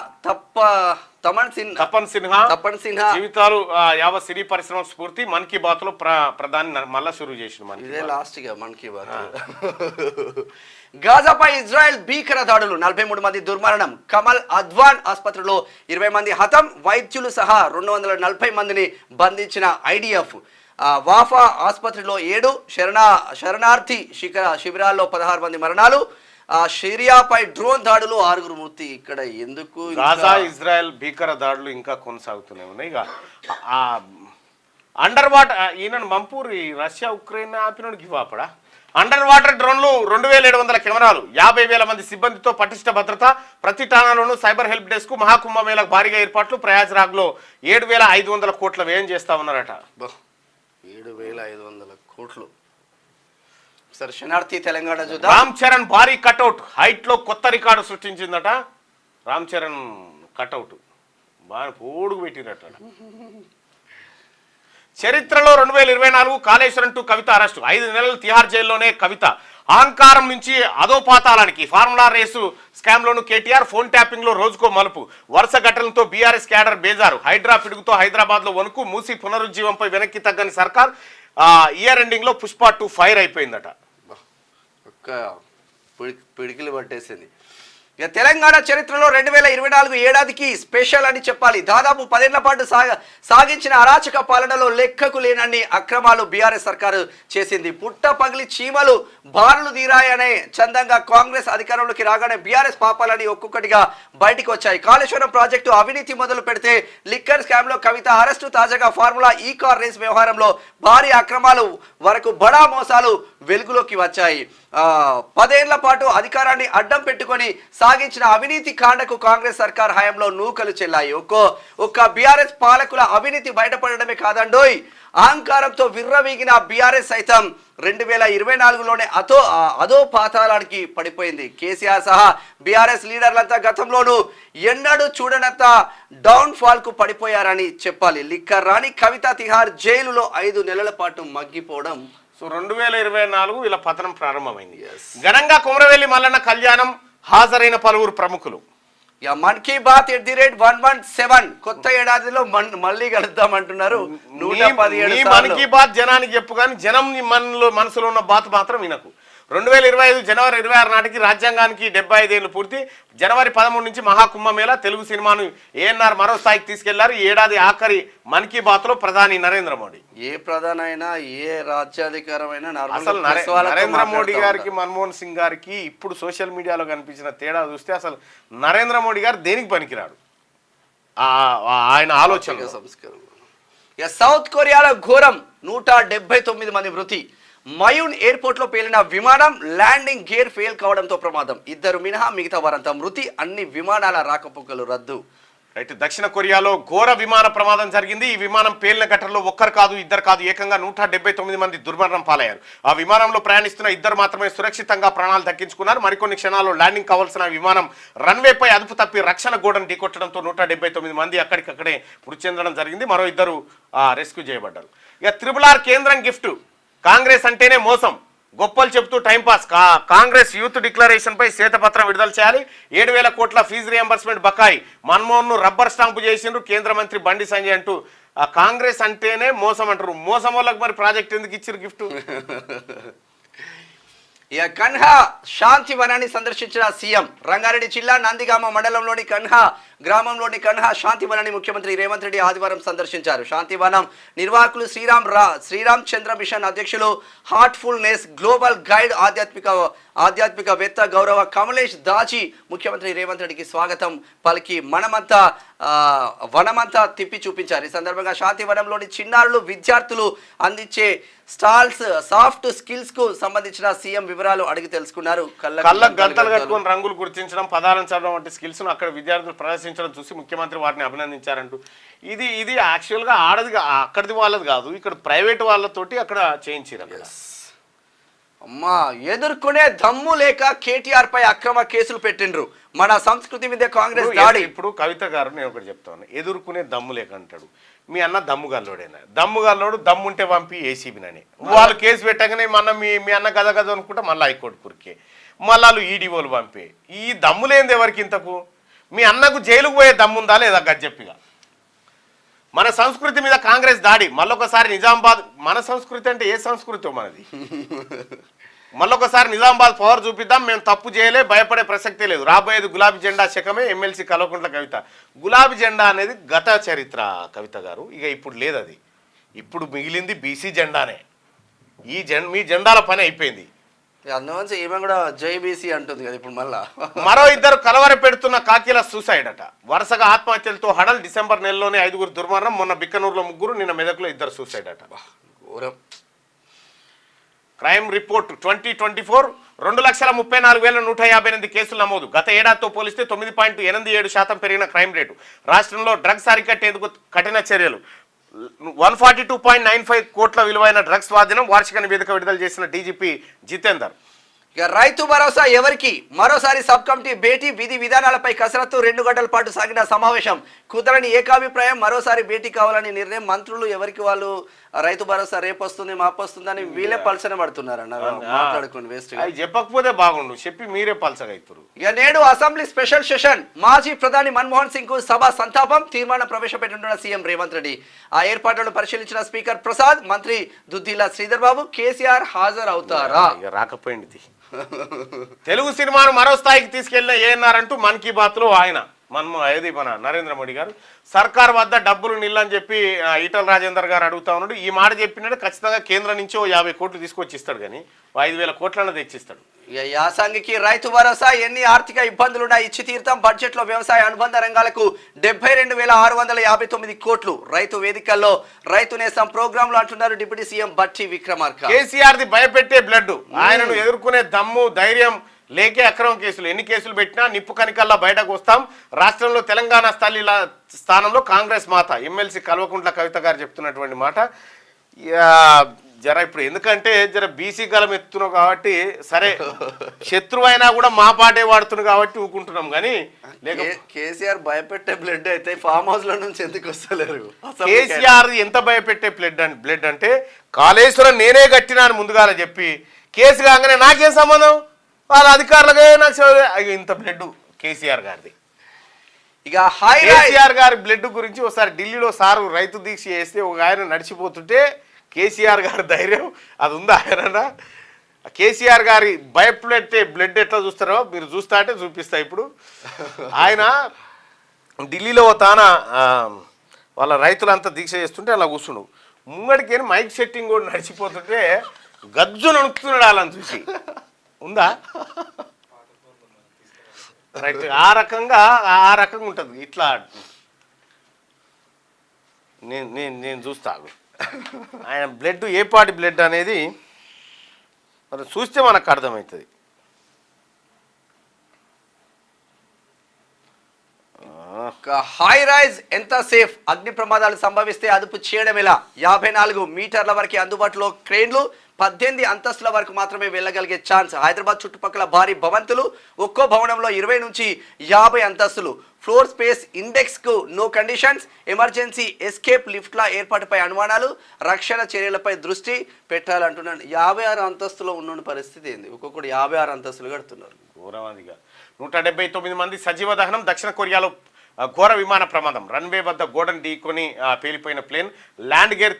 A: జీవితాలు యావత్ సినీ పరిశ్రమ స్ఫూర్తి. మన్ కీ బాత్ లో ప్రధాని మళ్ళా షురూ చేసిన
C: ఇదే లాస్ట్ గా మన్ కీ బాత్.
B: గాజాపై ఇజ్రాయెల్ భీకర దాడులు. 43 మంది దుర్మరణం. కమల్ అద్వాన్ ఆసుపత్రిలో 20 మంది హతం. వైద్యులు సహా 240 మందిని బంధించిన IDF. వాఫా ఆసుపత్రిలో 7. శరణార్థి శిబిరాల్లో 16 మంది మరణాలు. సిరియాపై డ్రోన్ దాడులు 6 మృతి. ఇక్కడ ఎందుకు
A: గాజా ఇజ్రాయెల్ భీకర దాడులు ఇంకా కొనసాగుతూనే ఉన్నాయి. ఇక అండర్ వాటర్ ఈయన మంపూరి రష్యా ఉక్రెయిన్ ఆపినోడికి వాపడా. అండర్ వాటర్ డ్రోన్లు, 2700 కెమెరాలు, 50,000 మంది సిబ్బందితో పటిష్ట భద్రత. ప్రతి ఠాణాలోనూ సైబర్ హెల్ప్ డెస్క్. మహాకుంభమేళకు భారీగా ఏర్పాట్లు. ప్రయాగ్రాజ్లో 7,500 కోట్ల వ్యయం చేస్తా ఉన్నారట.
C: 7,500 కోట్లు.
B: సరే, శనార్థి తెలంగాణ చూద్దాం.
A: రామ్ చరణ్ భారీ కట్అవుట్. హైట్ లో కొత్త రికార్డు సృష్టించిందట. రామ్ చరణ్ కట్అవుట్ బాగా పోడుగు పెట్టినట్ట. చరిత్రలో 2024 కాళేశ్వరం టు కవిత అరెస్టు. 5 నెలలు తిహార్ జైల్లోనే కవిత. అహంకారం నుంచి అధోపాతాళానికి. ఫార్ములా రేసు స్కామ్లోను కేటీఆర్. ఫోన్ ట్యాపింగ్ లో రోజుకో మలుపు. వరుస ఘటనలతో బీఆర్ఎస్ క్యాడర్ బేజారు. హైడ్రా పిడుగుతో హైదరాబాద్ లో వణుకు. మూసి పునరుజ్జీవంపై వెనక్కి తగ్గని సర్కార్. ఇయర్ ఎండింగ్ లో పుష్ప 2 ఫైర్ అయిపోయిందట.
C: పిడికిలు పట్టేసింది.
B: ఇక తెలంగాణ చరిత్రలో 2024 ఏడాదికి స్పెషల్ అని చెప్పాలి. దాదాపు 10 ఏళ్ల పాటు సాగించిన అరాచక పాలనలో లెక్కకు లేనన్ని అక్రమాలు బీఆర్ఎస్ సర్కారు చేసింది. పుట్ట పగిలి చీమలు బారులు తీరాయనే చందంగా కాంగ్రెస్ అధికారంలోకి రాగానే బీఆర్ఎస్ పాపాలని ఒక్కొక్కటిగా బయటికి వచ్చాయి. కాళేశ్వరం ప్రాజెక్టు అవినీతి మొదలు పెడితే లిక్కర్ స్కామ్ లో కవిత అరెస్టు. తాజాగా ఫార్ములా కార్ రేస్ వ్యవహారంలో భారీ అక్రమాలు వరకు బడా మోసాలు వెలుగులోకి వచ్చాయి. 10 ఏళ్ల పాటు అధికారాన్ని అడ్డం పెట్టుకొని సాగించిన అవినీతి కాండకు కాంగ్రెస్ సర్కార్ హయాంలో నూకలు చెల్లాయి. ఒక్క బీఆర్ఎస్ పాలకుల అవినీతి బయటపడడమే కాదండోయ్, అహంకారంతో విర్రవీగిన బీఆర్ఎస్ సైతం 2024లోనే అదో పాతాళానికి పడిపోయింది. కేసీఆర్ సహా బీఆర్ఎస్ లీడర్లంతా గతంలోనూ ఎన్నడూ చూడనంత డౌన్ ఫాల్ కు పడిపోయారని చెప్పాలి. లిక్కర్ రాణి కవిత తిహార్ జైలులో 5 నెలల పాటు మగ్గిపోవడం.
A: సో 2024 వీళ్ళ పతనం ప్రారంభమైంది. ఘనంగా కొమరవెల్లి మల్లన్న కళ్యాణం హాజరైన పలువురు ప్రముఖులు.
B: మన్ కీ బాత్ @117 కొత్త ఏడాదిలో మళ్ళీ కలుద్దామంటున్నారు. 117
A: మన్ కీ బాత్ జనానికి చెప్పు కానీ జనం మనసులో ఉన్న బాత్ మాత్రం వినకు. 2025 జనవరి 26 నాటికి రాజ్యాంగానికి 75 ఏళ్లు పూర్తి. జనవరి 13 నుంచి మహాకుంభమేళా తెలుగు సినిమాను ఏఎన్ఆర్ మరో స్థాయికి తీసుకెళ్లారు. ఈ ఏడాది ఆఖరి మన్ కీ బాత్ లో ప్రధాని నరేంద్ర మోడీ.
C: ఏ ప్రధానైనా ఏ రాజ్యాధికారమైనా
A: అసలు నరేంద్ర మోడీ గారికి మన్మోహన్ సింగ్ గారికి ఇప్పుడు సోషల్ మీడియాలో కనిపించిన తేడా చూస్తే అసలు నరేంద్ర మోడీ గారు దేనికి పనికిరాడు. ఆయన ఆలోచన
C: సంస్కారం.
B: సౌత్ కొరియాలో ఘోరం, 179 మంది మృతి. మయూన్ ఎయిర్పోర్ట్ లో పేలిన విమానం ల్యాండింగ్ గేర్ ఫెయిల్ కావడంతో ప్రమాదం. 2 మినహా మిగతా వారంతా మృతి. అన్ని విమానాల రాకపోకలు రద్దు.
A: రైట్, దక్షిణ కొరియాలో ఘోర విమాన ప్రమాదం జరిగింది. ఈ విమానం పేలిన ఘటనలో ఒక్కరు కాదు, ఇద్దరు కాదు, ఏకంగా 179 మంది దుర్మరణం పాలయ్యారు. ఆ విమానంలో ప్రయాణిస్తున్న 2 మాత్రమే సురక్షితంగా ప్రాణాలు దక్కించుకున్నారు. మరికొన్ని క్షణాల్లో ల్యాండింగ్ కావాల్సిన విమానం రన్వేపై అదుపు తప్పి రక్షణ గోడను ఢీకొట్టడంతో 179 మంది అక్కడికక్కడే మృతి చెందడం జరిగింది. మరో 2 రెస్క్యూ చేయబడ్డారు. ఇక RRR కేంద్రం గిఫ్ట్. కాంగ్రెస్ అంటేనే మోసం, గొప్పలు చెప్తూ టైంపాస్. కాంగ్రెస్ యూత్ డిక్లరేషన్ పై శ్వేతపత్రం విడుదల చేయాలి. 7,000 కోట్ల ఫీజు రియంబర్స్మెంట్ బకాయి. మన్మోహన్ ను రబ్బర్ స్టాంపు చేసిండ్రు కేంద్ర మంత్రి బండి సంజయ్ అంటూ. కాంగ్రెస్ అంటేనే మోసం అంటారు. మోసం వాళ్ళకి మరి ప్రాజెక్ట్ ఎందుకు ఇచ్చారు గిఫ్ట్?
B: కన్హా శాంతి వనాన్ని సందర్శించిన సీఎం. రంగారెడ్డి జిల్లా నందిగామ మండలంలోని కన్హా గ్రామంలోని కన్హా శాంతి వనాన్ని ముఖ్యమంత్రి రేవంత్ రెడ్డి ఆదివారం సందర్శించారు. శాంతివనం నిర్వాహకులు శ్రీరామ్ చంద్ర మిషన్ అధ్యక్షులు హార్ట్ఫుల్నెస్ గ్లోబల్ గైడ్ ఆధ్యాత్మికవేత్త గౌరవ కమలేష్ దాచి ముఖ్యమంత్రి రేవంత్ రెడ్డికి స్వాగతం పలికి వనమంతా తిప్పి చూపించారు. ఈ సందర్భంగా శాంతివనంలోని చిన్నారులు విద్యార్థులు అందించే స్టాల్స్ సాఫ్ట్ స్కిల్స్ కు సంబంధించిన సీఎం వివరాలు అడిగి తెలుసుకున్నారు.
A: కళ్ళకు గంటలు కట్టుకొని రంగులు గుర్తించడం, పదాలను చదవడం వంటి స్కిల్స్ ను అక్కడ విద్యార్థులు ప్రదర్శించడం చూసి ముఖ్యమంత్రి వారిని అభినందించారంటూ. ఇది యాక్చువల్గా ఆడది అక్కడిది వాళ్ళది కాదు, ఇక్కడ ప్రైవేట్ వాళ్ళతోటి అక్కడ చేయించారు.
B: అమ్మా, ఎదుర్కొనే దమ్ము లేక కేటీఆర్ పై అక్రమ కేసులు పెట్టిండ్రు. మన సంస్కృతి మీద కాంగ్రెస్ దాడి.
A: ఇప్పుడు కవిత గారు నేను ఒకటి చెప్తాను, ఎదుర్కొనే దమ్ము లేక అంటాడు. మీ అన్న దమ్ముగల్లోడేనా? దమ్ముగల్లోడు దమ్ముంటే పంపి ఏసీబీనని వాళ్ళు కేసు పెట్టగానే మీ అన్న గద అనుకుంటా మళ్ళీ హైకోర్టు కురికే, మళ్ళీ ఈడీఓలు పంపే. ఈ దమ్ములేంది ఎవరికి ఇంతకు? మీ అన్నకు జైలుకు పోయే దమ్ముందా లేదా గజ్జెప్పిగా? మన సంస్కృతి మీద కాంగ్రెస్ దాడి. మళ్ళొకసారి నిజామాబాద్, మన సంస్కృతి అంటే ఏ సంస్కృతి మనది? మళ్ళొకసారి నిజామాబాద్ పవర్ చూపిద్దాం, మేము తప్పు చేయలే, భయపడే ప్రసక్తే లేదు. రాబోయేది గులాబీ జెండా శకమే. ఎమ్మెల్సీ కల్వకుంట్ల కవిత. గులాబీ జెండా అనేది గత చరిత్ర కవిత గారు, ఇక ఇప్పుడు లేదు అది. ఇప్పుడు మిగిలింది బీసీ జెండానే. మీ జెండాల పని అయిపోయింది.
C: అందువల్ల ఈమె కూడా జైబీసీ అంటుంది కదా ఇప్పుడు మళ్ళా.
A: మరో 2 కలవర పెడుతున్న కాకీల సూసైడ్ అట. వరుసగా ఆత్మహత్యలతో హడల్. డిసెంబర్ నెలలోనే 5 దుర్మరణం. మొన్న బిక్కనూరులో 3, నిన్న మెదక్లో 2 సూసైడ్ అట. క్రైమ్ రిపోర్ట్ 2024 2,34,158 కేసులు నమోదు. గత ఏడాదితో పోలిస్తే 9.87% పెరిగిన క్రైమ్ రేటు. రాష్ట్రంలో డ్రగ్స్ అరికట్టేందుకు కఠిన చర్యలు. 142.95 కోట్ల విలువైన డ్రగ్స్ స్వాధీనం. వార్షిక నివేదిక విడుదల చేసిన డీజీపీ జితేందర్.
B: ఇక రైతు భరోసా ఎవరికి? మరోసారి సబ్ కమిటీ భేటీ. విధి విధానాలపై కసరత్తు. 2 గంటల పాటు సాగిన సమావేశం. కుదరని ఏకాభిప్రాయం. మరోసారి భేటీ కావాలని నిర్ణయం. మంత్రులు ఎవరికి వాళ్ళు రైతు భరోసా రేపు వస్తుంది మాపు వస్తుందని వీళ్ళే పలసన పడుతున్నారన్న. మాట్లాడుకోండి వేస్ట్.
A: అది చెప్పకపోతే బాగుండు, చెప్పి మీరే పలసగా అవుతారు.
B: ఇక నేడు అసెంబ్లీ స్పెషల్ సెషన్. మాజీ ప్రధాని మన్మోహన్ సింగ్ కు సభ సంతాపం. తీర్మానం ప్రవేశపెట్టనున్న సీఎం రేవంత్ రెడ్డి. ఆ ఏర్పాట్లను పరిశీలించిన స్పీకర్ ప్రసాద్. మంత్రి దుద్దిల్ల శ్రీధర్ బాబు. కేసీఆర్ హాజరవుతారా?
A: ఇక రాకపోయింది. తెలుగు సినిమాను మరో స్థాయికి తీసుకెళ్లిన ఏఎన్ఆర్ అంటూ మన్ కీ బాత్ లో ఆయన ఏది మన నరేంద్ర మోడీ గారు సర్కార్ వద్ద డబ్బులు నిల్లని చెప్పి ఈటల రాజేందర్ గారు అడుగుతా ఉన్నాడు. ఈ మాట చెప్పినట్టు ఖచ్చితంగా కేంద్రం నుంచి 50 కోట్లు తీసుకొచ్చి ఇస్తాడు, కానీ 5,000 కోట్లన్నా తెచ్చిస్తాడు.
B: ఇక యాసంగికి రైతు భరోసా ఎన్ని ఆర్థిక ఇబ్బందులున్నా ఇచ్చి తీర్థం. బడ్జెట్ లో వ్యవసాయ అనుబంధ రంగాలకు 72,659 కోట్లు. రైతు వేదికల్లో రైతు నేసం ప్రోగ్రాంలు అంటున్నారు డిప్యూటీ సీఎం బట్టి విక్రమార్క.
A: కేసీఆర్ ది భయపెట్టే బ్లడ్, ఆయనను ఎదుర్కొనే దమ్ము ధైర్యం లేకే అక్రమ కేసులు. ఎన్ని కేసులు పెట్టినా నిప్పు కనికల్లా బయటకు వస్తాం. రాష్ట్రంలో తెలంగాణ స్థానంలో కాంగ్రెస్ మాత. ఎమ్మెల్సీ కల్వకుంట్ల కవిత గారు చెప్తున్నటువంటి మాట. జర ఇప్పుడు ఎందుకంటే జర బీసీ గలం ఎత్తున్నావు కాబట్టి సరే, శత్రువు అయినా కూడా మా పాటే వాడుతున్నావు కాబట్టి ఊకుంటున్నాం. కానీ
C: కేసీఆర్ భయపెట్టే బ్లడ్ అయితే ఫామ్ హౌస్ లో నుంచి ఎందుకు వస్తలేరు?
A: కేసీఆర్ ఎంత భయపెట్టే బ్లడ్ అంటే కాళేశ్వరం నేనే కట్టినాను ముందుగా చెప్పి కేసు కాగానే నాకేం సంబంధం, వాళ్ళ అధికారులకే నాకు ఇంత బ్లడ్ కేసీఆర్ గారిది.
B: ఇక
A: కేసీఆర్ గారి బ్లడ్ గురించి ఒకసారి ఢిల్లీలో సారు రైతు దీక్ష చేస్తే ఒక ఆయన నడిచిపోతుంటే కేసీఆర్ గారి ధైర్యం అది ఉందా? ఆయన కేసీఆర్ గారి భయపెట్టే బ్లడ్ ఎట్లా చూస్తారో మీరు చూస్తా అంటే చూపిస్తా. ఇప్పుడు ఆయన ఢిల్లీలో తాన వాళ్ళ రైతులంతా దీక్ష చేస్తుంటే అలా కూర్చుండు. ముంగడికి మైక్ సెట్టింగ్ కూడా నడిచిపోతుంటే గజ్జు నడుపుతున్నాడు వాళ్ళని చూసి. ఉందా? రైట్. ఆ రకంగా ఉంటుంది. ఇట్లా నేను చూస్తాను ఆయన బ్లడ్ ఏ పాటి బ్లడ్ అనేది మరి చూస్తే మనకు అర్థమవుతుంది.
B: హై రైజ్ ఎంత సేఫ్? అగ్ని ప్రమాదాలు సంభవిస్తే అదుపు చేయడం ఎలా? 54 మీటర్ల వరకు అందుబాటులో క్రేన్లు, 18 అంతస్తుల వరకు మాత్రమే వెళ్ళగలిగే ఛాన్స్. హైదరాబాద్ చుట్టుపక్కల భారీ భవంతులు, ఒక్కో భవనంలో 20 నుంచి 50 అంతస్తులు. ఫ్లోర్ స్పేస్ ఇండెక్స్ కు నో కండిషన్స్. ఎమర్జెన్సీ ఎస్కేప్ లిఫ్ట్ల ఏర్పాటుపై అనుమానాలు, రక్షణ చర్యలపై దృష్టి పెట్టాలంటున్నాను. 56 అంతస్తులో ఉన్న పరిస్థితి ఏంది? ఒక్కొక్కటి 56 అంతస్తులు కడుతున్నారు.
A: ఘోరవాదిగా 179 మంది సజీవ దహనం. దక్షిణ కొరియాలో ఘోర విమాన ప్రమాదం. రన్వే వద్ద గోడను ఢీకొని పేలిపోయిన ప్లేన్. ల్యాండ్ గేర్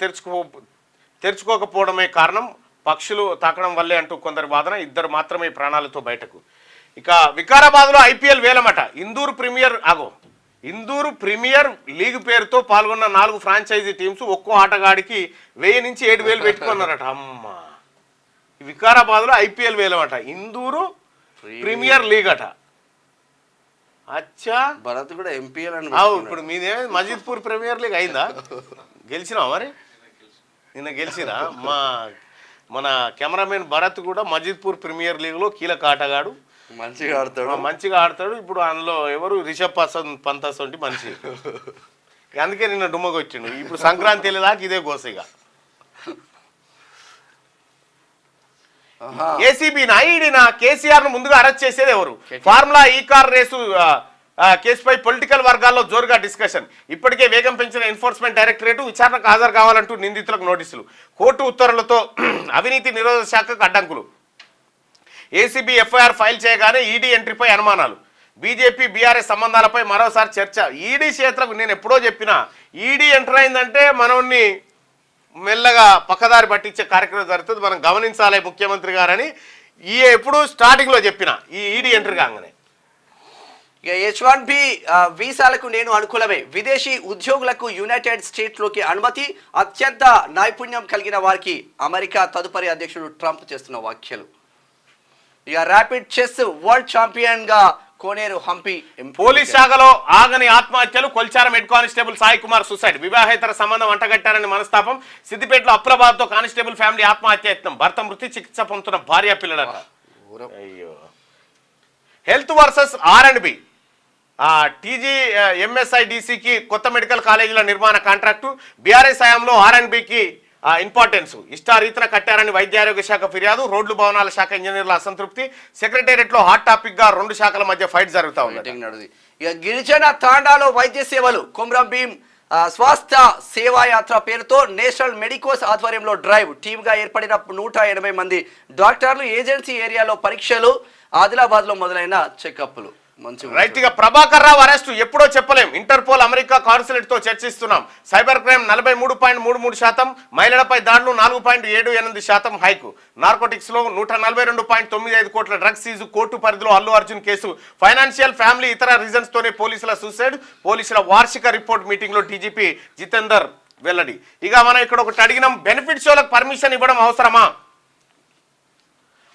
A: తెరుచుకోకపోవడమే కారణం, పక్షులు తాకడం వల్లే అంటూ కొందరి వాదన. 2 మాత్రమే ప్రాణాలతో బయటకు. ఇక వికారాబాద్లో ఐపీఎల్ వేలమట. ఇందూరు ప్రీమియర్ లీగ్ పేరుతో పాల్గొన్న 4 ఫ్రాంచైజీ టీమ్స్ ఒక్కో ఆటగాడికి 1000 నుంచి 7,000 పెట్టుకున్నారట. అమ్మ, వికారాబాద్లో ఐపీఎల్ వేలమట. ఇందూరు ప్రీమియర్ లీగ్ అట. అచ్చా,
C: భరత్ కూడా ఎంపీఎల్ అని.
A: ఇప్పుడు మీదే మజీద్పూర్ ప్రీమియర్ లీగ్ అయిందా? గెలిచినావా మరి? నిన్న గెలిచిరా? మన కెమెరామెన్ భరత్ కూడా మజీద్పూర్ ప్రీమియర్ లీగ్లో కీలక ఆటగాడు. మంచిగా ఆడతాడు. ఇప్పుడు అందులో ఎవరు రిషబ్ పంత్ వంటి మనిషి. అందుకే నిన్న డుమ్మకొచ్చిండు. ఇప్పుడు సంక్రాంతి వెళ్ళేదాకా ఇదే గోసగా. ఏసీబీనా ఈడీనా? కేసీఆర్ ను ముందుగా అరెస్ట్ చేసేది ఎవరు? ఫార్ములా ఈ కార్ రేసు కేసుపై పొలిటికల్ వర్గాల్లో జోరుగా డిస్కషన్. ఇప్పటికే వేగం పెంచిన ఎన్ఫోర్స్మెంట్ డైరెక్టరేట్ విచారణకు హాజరు కావాలంటూ నిందితులకు నోటీసులు. కోర్టు ఉత్తర్వులతో అవినీతి నిరోధక శాఖకు అడ్డంకులు. ఏసీబీ ఎఫ్ఐఆర్ ఫైల్ చేయగానే ఈడీ ఎంట్రీపై అనుమానాలు. బీజేపీ బీఆర్ఎస్ సంబంధాలపై మరోసారి చర్చ. ఈడీ చేతులకు నేను ఎప్పుడో చెప్పినా, ఈడీ ఎంటర్ అయిందంటే మనల్ని మెల్లగా పక్కదారి పట్టించే కార్యక్రమం జరుగుతుంది, మనం గమనించాలి ముఖ్యమంత్రి గారని ఎప్పుడు స్టార్టింగ్లో చెప్పిన. ఈ ఈడీ ఎంట్రీ కాగానే
B: ఇక H1B వీసాలకు నేను అనుకూలమే. విదేశీ ఉద్యోగులకు యునైటెడ్ స్టేట్స్లోకి అనుమతి. అత్యంత నైపుణ్యం కలిగిన వారికి అమెరికా తదుపరి అధ్యక్షుడు ట్రంప్ చేస్తున్న వ్యాఖ్యలు. ఇక ర్యాపిడ్ చెస్ వరల్డ్ ఛాంపియన్ గా కోనేరు హంపి.
A: పోలీస్ శాఖలో ఆగని ఆత్మహత్యలు. Kolcharam head constable Sai Kumar suicide. వివాహేతర సంబంధం అంటగట్టారని మనస్తాపం. సిద్దిపేటలో అప్రబాద్తో కానిస్టేబుల్ ఫ్యామిలీ ఆత్మహత్య యత్నం. భర్త మృతి, చికిత్స పొందుతున్న భార్య పిల్లలట. అయ్యో. Health versus R&B. ఎంఎస్ఐడిసికి కొత్త మెడికల్ కాలేజీల నిర్మాణ కాంట్రాక్టు. బీఆర్ఎస్ హయాంలో R&Bకి ఇంపార్టెన్స్ ఇష్టారీతిన కట్టారని వైద్యారోగ్య శాఖ ఫిర్యాదు. రోడ్లు భవనాల శాఖ ఇంజనీర్ల అసంతృప్తి. సెక్రటేరియట్లో హాట్ టాపిక్ గా 2 శాఖల మధ్య ఫైట్ జరుగుతా ఉంది.
B: ఇక గిరిజన తాండాలో వైద్య సేవలు. కొమ్రం భీం స్వాస్థ్య సేవా యాత్ర పేరుతో నేషనల్ మెడికోస్ ఆధ్వర్యంలో డ్రైవ్. టీమ్ గా ఏర్పడిన 180 మంది డాక్టర్లు. ఏజెన్సీ ఏరియాలో పరీక్షలు. ఆదిలాబాద్ లో మొదలైన చెకప్లు.
C: మంచి
A: రైట్ గా ప్రభాకర్ రావు అరెస్టు ఎప్పుడో చెప్పలేం. ఇంటర్పోల్ అమెరికా కాన్సులేట్ తో చర్చిస్తున్నాం. సైబర్ క్రైమ్ 43.33%, మహిళలపై దాడులు 4.78% హైకు. నార్కోటిక్స్ లో 142.95 కోట్ల డ్రగ్స్ సీజు. కోర్టు పరిధిలో Allu Arjun case. Financial, family, ఇతర రీజన్స్ తోనే పోలీసుల సూసైడ్. పోలీసుల వార్షిక రిపోర్ట్ మీటింగ్ లో డీజీపీ జితేందర్ వెల్లడి. ఇక మనం ఇక్కడ ఒకటి అడిగినాం, బెనిఫిట్ షోలకు పర్మిషన్ ఇవ్వడం అవసరమా?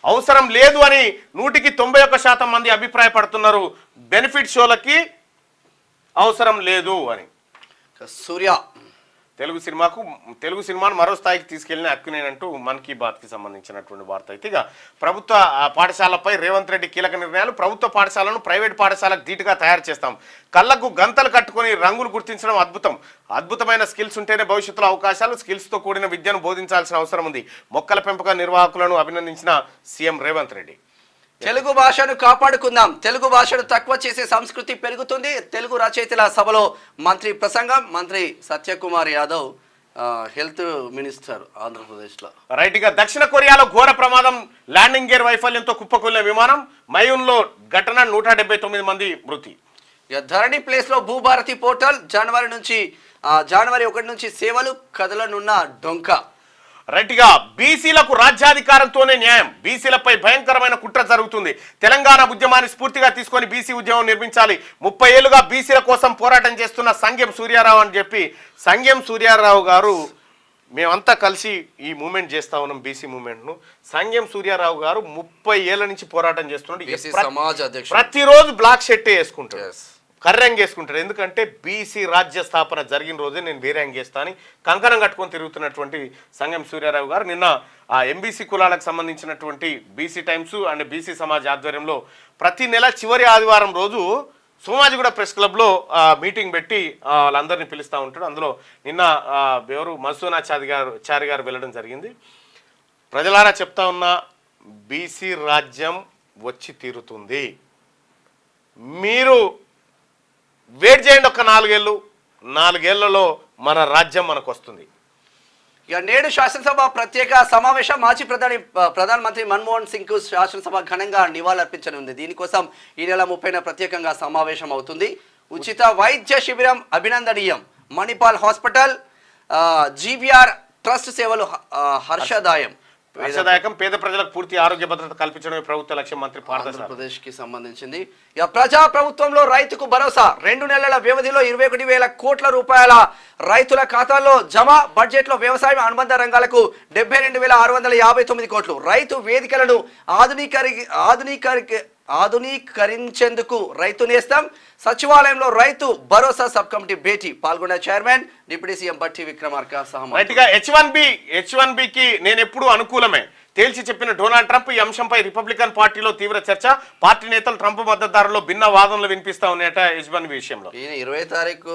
A: అవసరం లేదు అని 91% మంది అభిప్రాయపడుతున్నారు. బెనిఫిట్ షోలకి అవసరం లేదు అని.
C: సూర్య
A: తెలుగు సినిమాను మరో స్థాయికి తీసుకెళ్లిన అక్కినేనంటూ మన్ కీ బాత్కి సంబంధించినటువంటి వార్త. అయితే ఇక ప్రభుత్వ పాఠశాలపై రేవంత్ రెడ్డి కీలక నిర్ణయాలు. ప్రభుత్వ పాఠశాలను ప్రైవేట్ పాఠశాలకు ధీటుగా తయారు చేస్తాం. కళ్ళకు గంతలు కట్టుకొని రంగులు గుర్తించడం అద్భుతమైన స్కిల్స్ ఉంటేనే భవిష్యత్తులో అవకాశాలు. స్కిల్స్తో కూడిన విద్యను బోధించాల్సిన అవసరం ఉంది. మొక్కల పెంపక నిర్వాహకులను అభినందించిన సీఎం రేవంత్ రెడ్డి.
B: తెలుగు భాషను కాపాడుకుందాం. తెలుగు భాషను తక్కువ చేసే సంస్కృతి పెరుగుతుంది. తెలుగు రచయితల సభలో మంత్రి ప్రసంగం. మంత్రి సత్యకుమార్ యాదవ్, హెల్త్ మినిస్టర్ ఆంధ్రప్రదేశ్లో.
A: రైట్ గా దక్షిణ కొరియాలో ఘోర ప్రమాదం. ల్యాండింగ్ గేర్ వైఫల్యంతో కుప్పకూలిన విమానం. మయూన్లో ఘటన. 179 మంది మృతి.
B: ఇక ధరణి ప్లేస్ లో భూభారతి పోర్టల్ జనవరి 1 నుంచి సేవలు కదలనున్న డొంక.
A: రైట్గా బీసీలకు రాజ్యాధికారంతోనే న్యాయం. బీసీలపై భయంకరమైన కుట్ర జరుగుతుంది. తెలంగాణ ఉద్యమాన్ని స్ఫూర్తిగా తీసుకొని బీసీ ఉద్యమం నిర్మించాలి. 30 ఏళ్లుగా బీసీల కోసం పోరాటం చేస్తున్న సంగెం సూర్యారావు అని చెప్పి సంగెం సూర్యారావు గారు, మేమంతా కలిసి ఈ మూమెంట్ చేస్తా ఉన్నాం, బీసీ మూమెంట్ను. సంగెం సూర్యారావు గారు 30 ఏళ్ల నుంచి పోరాటం చేస్తున్నాడు. ప్రతిరోజు బ్లాక్ షర్టే వేసుకుంటాడు, కర్రంగి వేసుకుంటాడు. ఎందుకంటే బీసీ రాజ్య స్థాపన జరిగిన రోజే నేను వేరే అంగి వేస్తా అని కంకణం కట్టుకొని తిరుగుతున్నటువంటి సంగెం సూర్యారావు గారు నిన్న ఆ ఎంబీసీ కులాలకు సంబంధించినటువంటి BC times and BC Samaj ఆధ్వర్యంలో ప్రతి నెల చివరి ఆదివారం రోజు సోమాజిగూడ ప్రెస్ క్లబ్లో మీటింగ్ పెట్టి వాళ్ళందరినీ పిలుస్తూ ఉంటాడు. అందులో నిన్న ఎవరు మధుసూదనాచారి గారు వెళ్ళడం జరిగింది. ప్రజలారా చెప్తా ఉన్నా, బీసీ రాజ్యం వచ్చి తీరుతుంది. మీరు వెయిట్ చేయండి ఒక 4 ఏళ్ళు. 4 ఏళ్లలో మన రాజ్యం మనకు వస్తుంది.
B: ఇక నేడు శాసనసభ ప్రత్యేక సమావేశం. మాజీ ప్రధానమంత్రి మన్మోహన్ సింగ్ కు శాసనసభ ఘనంగా నివాళులర్పించనుంది. దీనికోసం ఈ నెల 30న ప్రత్యేకంగా సమావేశం అవుతుంది. ఉచిత వైద్య శిబిరం అభినందనీయం. మణిపాల్ హాస్పిటల్, జీవీఆర్ ట్రస్ట్ సేవలు హర్షదాయకం.
A: పేద ప్రజలకు పూర్తి ఆరోగ్య భద్రత కల్పించడమే ప్రభుత్వ లక్ష్యం. మంత్రి
C: ఆంధ్రప్రదేశ్ కి సంబంధించింది.
B: ఇక ప్రజా ప్రభుత్వంలో రైతుకు భరోసా. 2 నెలల వ్యవధిలో 21,000 కోట్ల రూపాయల రైతుల ఖాతాల్లో జమ. బడ్జెట్ లో వ్యవసాయం అనుబంధ రంగాలకు 72,659 కోట్లు. రైతు వేదికలను ఆధునీకరించేందుకు రైతు నేస్తం. సచివాలయంలో రైతు భరోసా సబ్ కమిటీ భేటీ. పాల్గొన్న చైర్మన్ డిప్యూటీ సీఎం బట్టి విక్రమార్క సహా.
A: హెచ్1బికి నేను ఎప్పుడూ అనుకూలమే తేల్చి చెప్పిన డొనాల్డ్ ట్రంప్ ఈ అంశంపై రిపబ్లికన్ పార్టీలో తీవ్ర చర్చ. పార్టీ నేతలు ట్రంప్ మద్దతుదారుల్లో భిన్న వాదనలు వినిపిస్తా ఉన్నాయట హెచ్1బి విషయంలో.
C: ఈయన 20 తారీఖు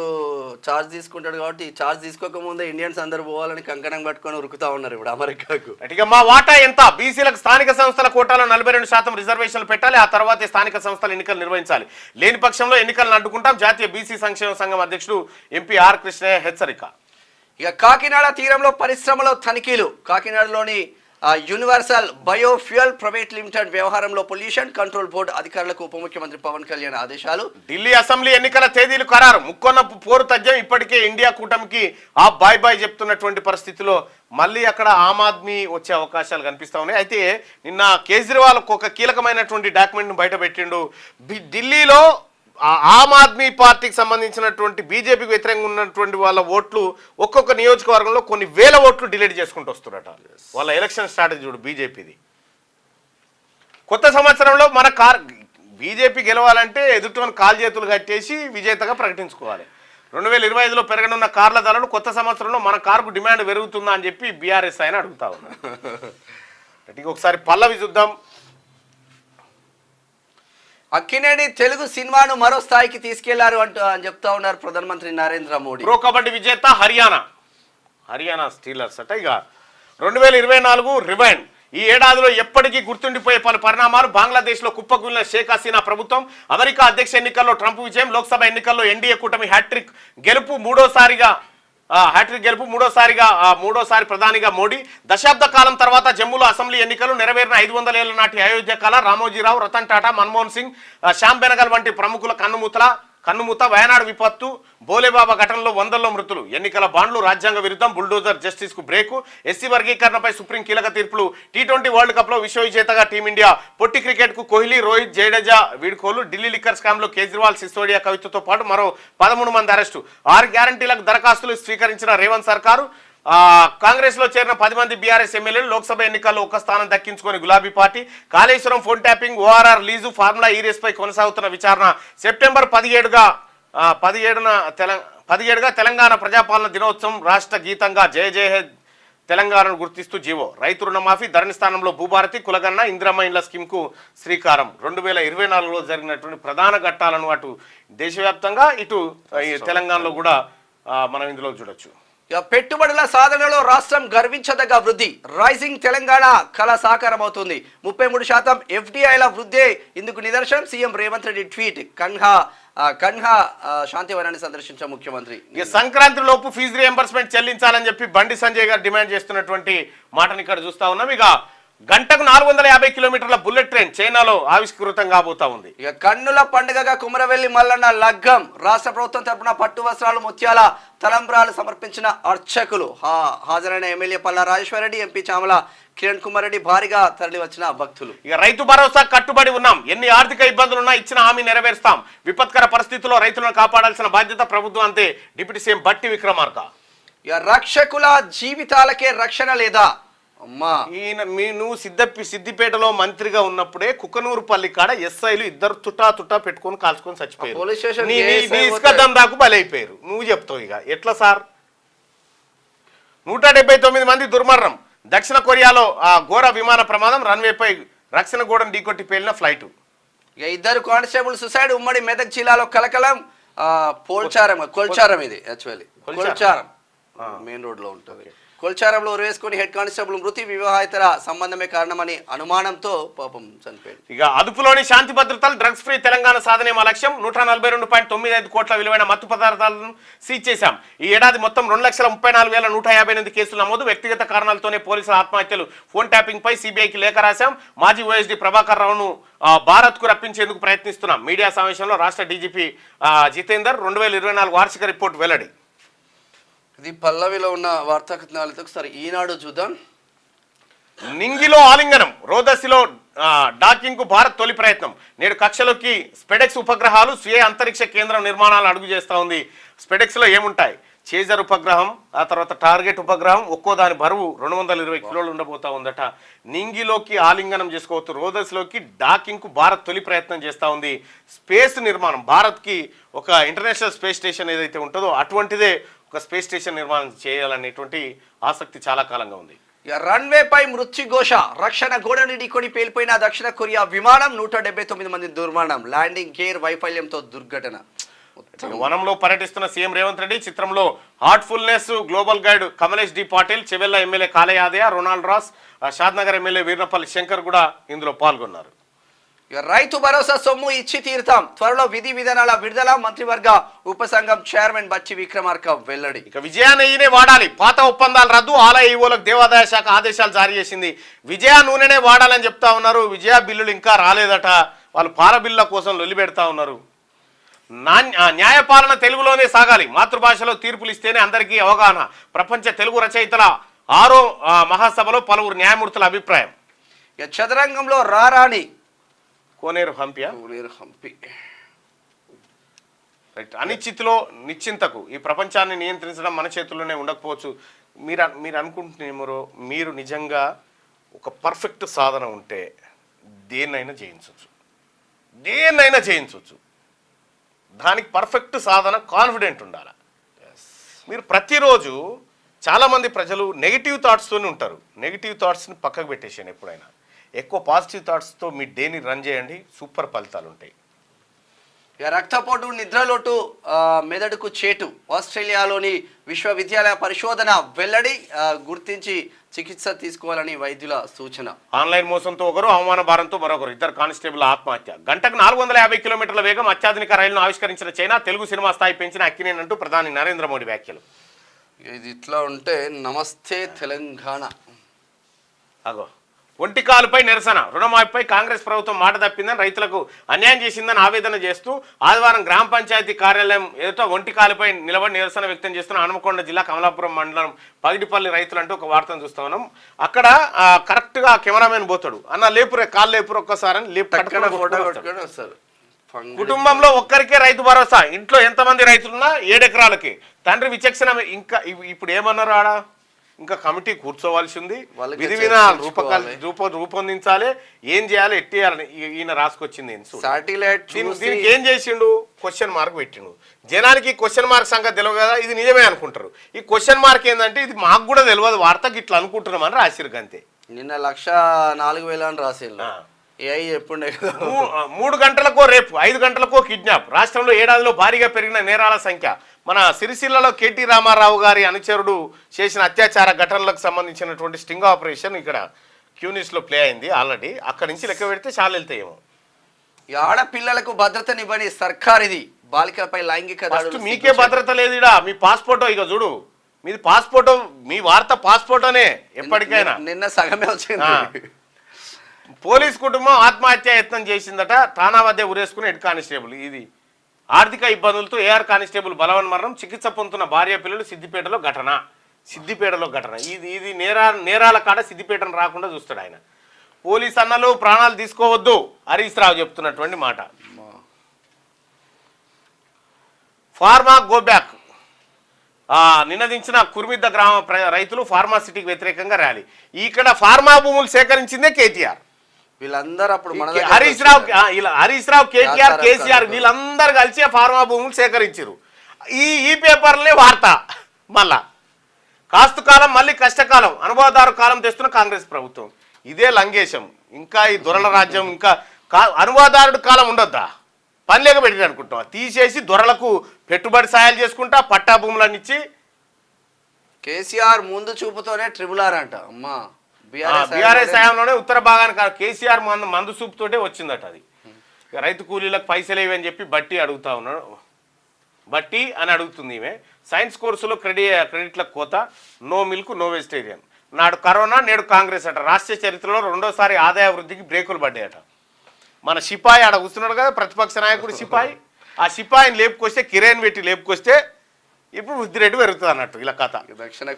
C: ఛార్జ్ తీసుకుంటాడు కాబట్టి ఛార్జ్ తీసుకోకముందే ఇండియన్స్ అందరూ పోవాలని కంకణం పట్టుకొని ఉరుకుతా ఉన్నారు ఇప్పుడు అమెరికాకు.
A: ఇక మా వాటా ఎంత? బీసీలకు స్థానిక సంస్థల కోటాలో 42% రిజర్వేషన్లు పెట్టాలి. ఆ తర్వాతే స్థానిక సంస్థల ఎన్నికలు నిర్వహించాలి. లేని పక్షంలో ఎన్నికలను అడ్డుకుంటాం. జాతీయ బీసీ సంక్షేమ సంఘం అధ్యక్షుడు ఎంపీ ఆర్ కృష్ణయ్య హెచ్చరిక.
B: ఇక కాకినాడ తీరంలో పరిశ్రమలో తనిఖీలు. కాకినాడలోని యూనివర్సల్ బయోఫ్యూయల్ ప్రైవేట్ లిమిటెడ్ వ్యవహారంలో పొల్యూషన్ కంట్రోల్ బోర్డు అధికారులకు ఉప ముఖ్యమంత్రి పవన్ కళ్యాణ్ ఆదేశాలు.
A: ఢిల్లీ అసెంబ్లీ ఎన్నికల తేదీలు ఖరారు. ముక్కొన్న పోరు తథ్యం. ఇప్పటికే ఇండియా కూటమికి ఆ బాయ్ చెప్తున్నటువంటి పరిస్థితిలో మళ్ళీ అక్కడ ఆమ్ ఆద్మీ వచ్చే అవకాశాలు కనిపిస్తా ఉన్నాయి. అయితే నిన్న కేజ్రీవాల్ ఒక కీలకమైనటువంటి డాక్యుమెంట్ను బయట పెట్టిండు. ఢిల్లీలో ఆమ్ ఆద్మీ పార్టీకి సంబంధించినటువంటి బీజేపీకి వ్యతిరేకంగా ఉన్నటువంటి వాళ్ళ ఓట్లు ఒక్కొక్క నియోజకవర్గంలో కొన్ని వేల ఓట్లు డిలీట్ చేసుకుంటూ వస్తున్నారట. వాళ్ళ ఎలక్షన్ స్ట్రాటజీ చూడు బీజేపీది. కొత్త సంవత్సరంలో మన బీజేపీ గెలవాలంటే ఎదుటివని కాలు చేతులు కట్టేసి విజేతగా ప్రకటించుకోవాలి. 2025లో పెరగనున్న కార్ల ధరలు కొత్త సంవత్సరంలో మన కారుకు డిమాండ్ పెరుగుతుందా అని చెప్పి బీఆర్ఎస్ ఆయన అడుగుతా ఉన్నారు. ఒకసారి పల్లవి చూద్దాం.
B: అక్కినేని తెలుగు సినిమాను మరో స్థాయికి తీసుకెళ్లారు అని చెప్తా ఉన్నారు ప్రధానమంత్రి నరేంద్ర మోడీ.
A: ప్రో కబడ్డీ విజేత హర్యానా స్టీలర్స్ అట. ఇక 2024 రివైండ్. ఈ ఏడాదిలో ఎప్పటికీ గుర్తుండిపోయే పలు పరిణామాలు. బంగ్లాదేశ్లో కుప్పకూలిన షేక్ హసీనా ప్రభుత్వం. అమెరికా అధ్యక్ష ఎన్నికల్లో ట్రంప్ విజయం. లోక్సభ ఎన్నికల్లో ఎన్డీఏ కూటమి హ్యాట్రిక్ గెలుపు. హ్యాట్రిక్ గెలుపు, మూడోసారి ప్రధానిగా మోడీ. దశాబ్ద కాలం తర్వాత జమ్మూలో అసెంబ్లీ ఎన్నికలు, నెరవేరిన 500 ఏళ్ల నాటి అయోధ్య కళ. రామోజీరావు, రతన్ టాటా, మన్మోహన్ సింగ్, శ్యామ్ బెనగల్ వంటి ప్రముఖుల కన్నుమూత. వయనాడు విపత్తు, బోలేబాబా ఘటనలో 100ల్లో మృతులు. ఎన్నికల బాండ్లు రాజ్యాంగ విరుద్ధం, బుల్డోజర్ జస్టిస్ కు బ్రేకు. ఎస్సీ వర్గీకరణపై సుప్రీం కీలక తీర్పులు. T20 వరల్డ్ కప్ లో విశ్వ విజేతగా టీమిండియా. పొట్టి క్రికెట్ కు కోహ్లీ, రోహిత్, జడేజా వీడ్కోలు. ఢిల్లీ లిక్కర్ స్కామ్ లో కేజ్రీవాల్, సిసోడియా, కవితతో పాటు మరో 13 మంది అరెస్టు. 6 గ్యారంటీలకు దరఖాస్తులు స్వీకరించిన రేవంత్ సర్కారు. కాంగ్రెస్ లో చేరిన 10 మంది బీఆర్ఎస్ ఎమ్మెల్యేలు. లోక్సభ ఎన్నికల్లో ఒక్క స్థానం దక్కించుకొని గులాబీ party. Kaleshwaram phone tapping, ORR lease, formula ఈ రేస్ పై కొనసాగుతున్న విచారణ. సెప్టెంబర్ 17గా తెలంగాణ ప్రజాపాలన దినోత్సవం. రాష్ట్ర గీతంగా జయ జయ హే తెలంగాణను గుర్తిస్తూ జీవో. రైతు రుణమాఫీ, ధరణి స్థానంలో భూభారతి, కులగన్న, ఇందిరమ్మ ఇండ్ల స్కీమ్ కు శ్రీకారం. 2024లో జరిగినటువంటి ప్రధాన ఘట్టాలను అటు దేశవ్యాప్తంగా ఇటు తెలంగాణలో కూడా మనం ఇందులో చూడొచ్చు.
B: పెట్టుబడుల సాధనలో రాష్ట్రం గర్వించదగ్గ వృద్ధి. రైజింగ్ తెలంగాణ కళ సాకారం అవుతుంది. 33% FDIల వృద్ధి ఇందుకు నిదర్శనం. CM Revanth Reddy tweet. కన్హా శాంతివనాన్ని సందర్శించిన ముఖ్యమంత్రి.
A: సంక్రాంతి లోపు ఫీజు రియంబర్స్మెంట్ చెల్లించాలని చెప్పి బండి సంజయ్ గారు డిమాండ్ చేస్తున్నటువంటి మాటని ఇక్కడ చూస్తా ఉన్నాం. ఇక గంటకు 450 కిలోమీటర్ల బుల్లెట్ ట్రైన్ చైనాలో ఆవిష్కృతం కాబోతా ఉంది.
B: ఇక కన్నుల పండుగగా కుమరవెల్లి మల్లన్న లగ్గం. రాష్ట్ర ప్రభుత్వం తరపున పట్టు వస్త్రాలు, ముత్యాల తలంబ్రాలు సమర్పించిన అర్చకులు. హాజరైన ఎమ్మెల్యే పల్లా రాజేశ్వరరెడ్డి, ఎంపీ చామల కిరణ్ కుమార్ రెడ్డి, భారీగా తరలి వచ్చిన భక్తులు.
A: ఇక రైతు భరోసా కట్టుబడి ఉన్నాం, ఎన్ని ఆర్థిక ఇబ్బందులున్నా ఇచ్చిన హామీ నెరవేరుస్తాం. విపత్కర పరిస్థితుల్లో రైతులను కాపాడాల్సిన బాధ్యత ప్రభుత్వం అంతే. డిప్యూటీ సీఎం బట్టి విక్రమార్క.
B: ఇక రక్షకుల జీవితాలకే రక్షణ లేదా? అమ్మా,
A: నువ్వు సిద్దిపేటలో మంత్రిగా ఉన్నప్పుడే కుకనూరుపల్లి కాడ ఎస్ఐలు ఇద్దరు తుటా పెట్టుకొని కాల్చుకొని చచ్చిపోయారు.
B: పోలీస్ స్టేషన్
A: ఇసుక దందాకు బలైపోయారు. నువ్వు చెప్తావు ఇక ఎట్లా సార్? 179 మంది దుర్మరణం. దక్షిణ కొరియాలో ఘోర విమాన ప్రమాదం. రన్వేపై రక్షణ గోడను ఢీకొట్టి పేలిన ఫ్లైట్.
B: ఇక 2 కానిస్టేబుల్ సుసైడ్. ఉమ్మడి మెదక్ జిల్లాలో కలకలం. కొల్చారం ఇది యాక్చువల్లీ కొల్చారం మెయిన్ రోడ్ లో ఉంటుంది. కొల్చారంలో ఉరేసుకొని హెడ్ కానిస్టేబుల్ మృతి. వివాహేతర సంబంధమే కారణమని అనుమానంతో పాపం చనిపోయాడు.
A: ఇక అదుపులోని శాంతి భద్రతలు, డ్రగ్స్ ఫ్రీ తెలంగాణ సాధనే మా లక్ష్యం. 142.95 కోట్ల విలువైన మత్తు పదార్థాలను సీజ్ చేశాం. ఈ ఏడాది మొత్తం 2,34,158 కేసులు నమోదు. వ్యక్తిగత కారణాలతోనే పోలీసుల ఆత్మహత్యలు. ఫోన్ ట్యాపింగ్ పై సిబిఐకి లేఖ రాశాం. మాజీ ఓఎస్డీ ప్రభాకర్ రావును భారత్ కు రప్పించేందుకు ప్రయత్నిస్తున్నాం. మీడియా సమావేశంలో రాష్ట్ర డీజీపీ జితేందర్. 2024 వార్షిక రిపోర్టు వెల్లడి.
C: ఇది పల్లవిలో ఉన్న వార్తా కథనాలతో ఒకసారి ఈనాడు చూద్దాం.
A: నింగిలో ఆలింగనం, రోదసిలో డాకింగ్ కు భారత్ తొలి ప్రయత్నం. నేడు కక్షలోకి స్పెడెక్స్ ఉపగ్రహాలు. స్వీయ అంతరిక్ష కేంద్రం నిర్మాణాలను అడుగు చేస్తూ ఉంది. స్పెడెక్స్ లో ఏముంటాయి? చేజర్ ఉపగ్రహం, ఆ తర్వాత టార్గెట్ ఉపగ్రహం. ఒక్కో దాని బరువు 220 కిలోలు ఉండబోతా ఉందట. నింగిలోకి ఆలింగనం చేసుకోవచ్చు. రోదస్లోకి డాకింగ్ కు భారత్ తొలి ప్రయత్నం చేస్తూ ఉంది. స్పేస్ నిర్మాణం, భారత్కి ఒక ఇంటర్నేషనల్ స్పేస్ స్టేషన్ ఏదైతే ఉంటుందో అటువంటిదే ఒక స్పేస్ స్టేషన్ నిర్మాణం చేయాలనేటువంటి ఆసక్తి చాలా కాలంగా ఉంది.
B: రన్వే పై మృత్యుఘోష. రక్షణ గోడని ఢీకొని పేలిపోయిన దక్షిణ కొరియా విమానం. 179 మంది దుర్మరణం. ల్యాండింగ్ గేర్ వైఫల్యంతో దుర్ఘటన.
A: వనంలో పర్యటిస్తున్న సీఎం రేవంత్ రెడ్డి. చిత్రంలో heartfulness global guide Kamlesh D Patil, Chevella MLA కాలయాదయ, Ronald Ross, Shadnagar MLA Veernapalli Shankar కూడా ఇందులో పాల్గొన్నారు.
B: రైతు భరోసా సొమ్ము ఇచ్చి తీరుతాం. త్వరలో విధి విధానాల విడుదల. మంత్రివర్గ ఉపసంఘం చైర్మన్ బట్టి విక్రమార్క వెల్లడి.
A: ఇక విజయా నెయ్యినే వాడాలి, పాత ఒప్పందాలు రద్దు. ఆలయ ఈవోలకు దేవాదాయ శాఖ ఆదేశాలు జారీ చేసింది. విజయా నూనెనే వాడాలని చెప్తా ఉన్నారు. విజయా బిల్లులు ఇంకా రాలేదట. వాళ్ళు పాల బిల్లుల కోసం లొల్లి పెడతా ఉన్నారు. న్యాయపాలన తెలుగులోనే సాగాలి. మాతృభాషలో తీర్పులు ఇస్తేనే అందరికీ అవగాహన. ప్రపంచ తెలుగు రచయితల 6వ మహాసభలో పలువురు న్యాయమూర్తుల అభిప్రాయం.
B: ఇక చదరంగంలో రారాణి
A: కోనేరు హంపి. రైట్. అనిశ్చితిలో నిశ్చింతకు. ఈ ప్రపంచాన్ని నియంత్రించడం మన చేతుల్లోనే ఉండకపోవచ్చు. మీరు అనుకుంటున్నారో, మీరు నిజంగా ఒక పర్ఫెక్ట్ సాధన ఉంటే దేన్నైనా జయించవచ్చు. దానికి పర్ఫెక్ట్ సాధన కాన్ఫిడెంట్ ఉండాలి. మీరు ప్రతిరోజు చాలామంది ప్రజలు నెగిటివ్ థాట్స్తోనే ఉంటారు. నెగిటివ్ థాట్స్ని పక్కకు పెట్టేసాను. ఎప్పుడైనా ఎక్కువ పాజిటివ్ థాట్స్తో మీ డేని రన్ చేయండి. సూపర్ ఫలితాలు ఉంటాయి.
B: రక్తపోటు, నిద్రలోటు మెదడుకు చేటు. ఆస్ట్రేలియాలోని విశ్వవిద్యాలయ పరిశోధన వెల్లడి. గుర్తించి చికిత్స తీసుకోవాలని వైద్యుల సూచన.
A: ఆన్లైన్ మోసంతో ఒకరు, అవమాన భారంతో మరొకరు. 2 కానిస్టేబుల్ ఆత్మహత్య. గంటకు 450 కిలోమీటర్ల వేగం. అత్యాధునిక రైలును ఆవిష్కరించిన చైనా. తెలుగు సినిమా స్థాయి పెంచిన అక్కినేనంటూ ప్రధాని నరేంద్ర మోడీ వ్యాఖ్యలు.
C: ఇది ఇట్లా ఉంటే నమస్తే తెలంగాణ.
A: అగో ఒంటికాలుపై నిరసన, రుణమాఫీపై కాంగ్రెస్ ప్రభుత్వం మాట తప్పిందని, రైతులకు అన్యాయం చేసిందని ఆవేదన చేస్తూ ఆదివారం గ్రామ పంచాయతీ కార్యాలయం ఎదుట ఒంటికాలుపై నిలబడి నిరసన వ్యక్తం చేస్తున్న హనుమకొండ జిల్లా కమలాపురం మండలం పగిడిపల్లి రైతులు అంటూ ఒక వార్తను చూస్తా ఉన్నాం. అక్కడ కరెక్ట్గా కెమెరామెన్ పోతాడు, అన్న లేపురే కాళ్ళు లేపురు ఒక్కసారి అని లేపు
C: పక్కన ఫోటో కొట్టుకొని వస్తారు.
A: కుటుంబంలో ఒక్కరికే రైతు భరోసా, ఇంట్లో ఎంతమంది రైతులున్నా 7 ఎకరాలకి, తండ్రి విచక్షణ. ఇంకా ఇప్పుడు ఏమన్నారు ఆడ, ఇంకా కమిటీ కూర్చోవాల్సి ఉంది, విధి విధానాలు రూపొందించాలి, ఏం చేయాలి, ఎట్టేయాలని ఈయన రాసుకొచ్చింది.
C: సాటిలైట్
A: దీనికి ఏం చేసిండు, క్వశ్చన్ మార్క్ పెట్టిండు. జనానికి క్వశ్చన్ మార్క్ సంగతి తెలియదు కదా, ఇది నిజమే అనుకుంటారు. ఈ క్వశ్చన్ మార్క్ ఏంటంటే ఇది మాకు కూడా తెలియదు, వార్తకి ఇట్లా అనుకుంటున్నామని రాసిరు అంతే.
C: నిన్న 1,04,000 అని రాసిల్లు. ఏఐ ఎప్పుడే
A: 3 గంటలకో రేపు 5 గంటలకో కిడ్నాప్. రాష్ట్రంలో ఏడాదిలో భారీగా పెరిగిన నేరాల సంఖ్య. మన సిరిసిల్లలో కేటీ రామారావు గారి అనుచరుడు చేసిన అత్యాచార ఘటనలకు సంబంధించినటువంటి స్టింగ్ ఆపరేషన్ ఇక్కడ క్యూనిస్లో ప్లే అయింది ఆల్రెడీ. అక్కడి నుంచి లెక్క పెడితే చాలా వెళ్తాయేమో.
B: ఈ ఆడపిల్లలకు భద్రతనివ్వని సర్కార్ ఇది. బాలికలపై లైంగిక
A: ఫస్ట్ మీకే భద్రత లేదు ఇడా. మీ పాస్పోర్టో ఇక చూడు, మీది పాస్పోర్టో, మీ వార్త పాస్పోర్టోనే ఎప్పటికైనా.
C: నిన్న సగమే వచ్చింది.
A: పోలీస్ కుటుంబం ఆత్మహత్య యత్నం చేసిందట, ఠాణా వద్ద ఉరేసుకుని హెడ్ కానిస్టేబుల్. ఇది ఆర్థిక ఇబ్బందులతో ఏఆర్ కానిస్టేబుల్ బలవన్ మరణం, చికిత్స పొందుతున్న భార్య పిల్లలు సిద్దిపేటలో ఘటన. ఇది నేరాల కాడ సిద్దిపేటను రాకుండా చూస్తాడు ఆయన. పోలీస్ అన్నలు ప్రాణాలు తీసుకోవద్దు, హరీష్ రావు చెప్తున్నటువంటి మాట. ఫార్మా గో బ్యాక్, నినదించిన కుర్మిద్ద గ్రామ రైతులు ఫార్మాసిటీకి వ్యతిరేకంగా ర్యాలీ. ఇక్కడ ఫార్మా భూములు సేకరించిందే కేటీఆర్.
C: వీళ్ళందరూ అప్పుడు
A: హరీష్ రావు కేటీఆర్ కేసీఆర్ వీళ్ళందరూ కలిసి ఫార్మా భూములు సేకరించారు. ఈ పేపర్లే వార్త. మళ్ళా కాస్తు కాలం మళ్ళీ కష్టకాలం, అనుభవదారు కాలం తెస్తున్న కాంగ్రెస్ ప్రభుత్వం. ఇదే లంగేశం. ఇంకా ఈ దొరల రాజ్యం, ఇంకా అనుభవదారుడు కాలం ఉండొద్దా? పని లేక పెట్టాడు అనుకుంటాం, తీసేసి దొరలకు పెట్టుబడి సాయాలు చేసుకుంటా పట్టా భూములన్నీ ఇచ్చి.
B: కేసీఆర్ ముందు చూపుతోనే ట్రిబుల్-R అంట. అమ్మా
A: బీఆర్ఎస్ హయాంలోనే ఉత్తర భాగానికి కేసీఆర్ మందు చూపుతోటే వచ్చిందట అది. రైతు కూలీలకు పైసలు ఇవని చెప్పి బట్టి అడుగుతా ఉన్నాడు. బట్టి అని అడుగుతుంది ఈమె. సైన్స్ కోర్సులో క్రెడిట్లకు కోత, నో మిల్క్ నో వెజిటేరియన్. నాడు కరోనా నేడు కాంగ్రెస్ అట. రాష్ట్ర చరిత్రలో 2వ ఆదాయ వృద్ధికి బ్రేకులు పడ్డాయట. మన సిపాయి ఆడ కూర్చున్నాడు కదా, ప్రతిపక్ష నాయకుడు సిపాయి. ఆ సిపాయిని లేపుకొస్తే, కిరేన్ పెట్టి లేపుకొస్తే ఇప్పుడు వృద్ధి రేటు పెరుగుతుంది అన్నట్టు ఇలా కథ.
C: దక్షిణ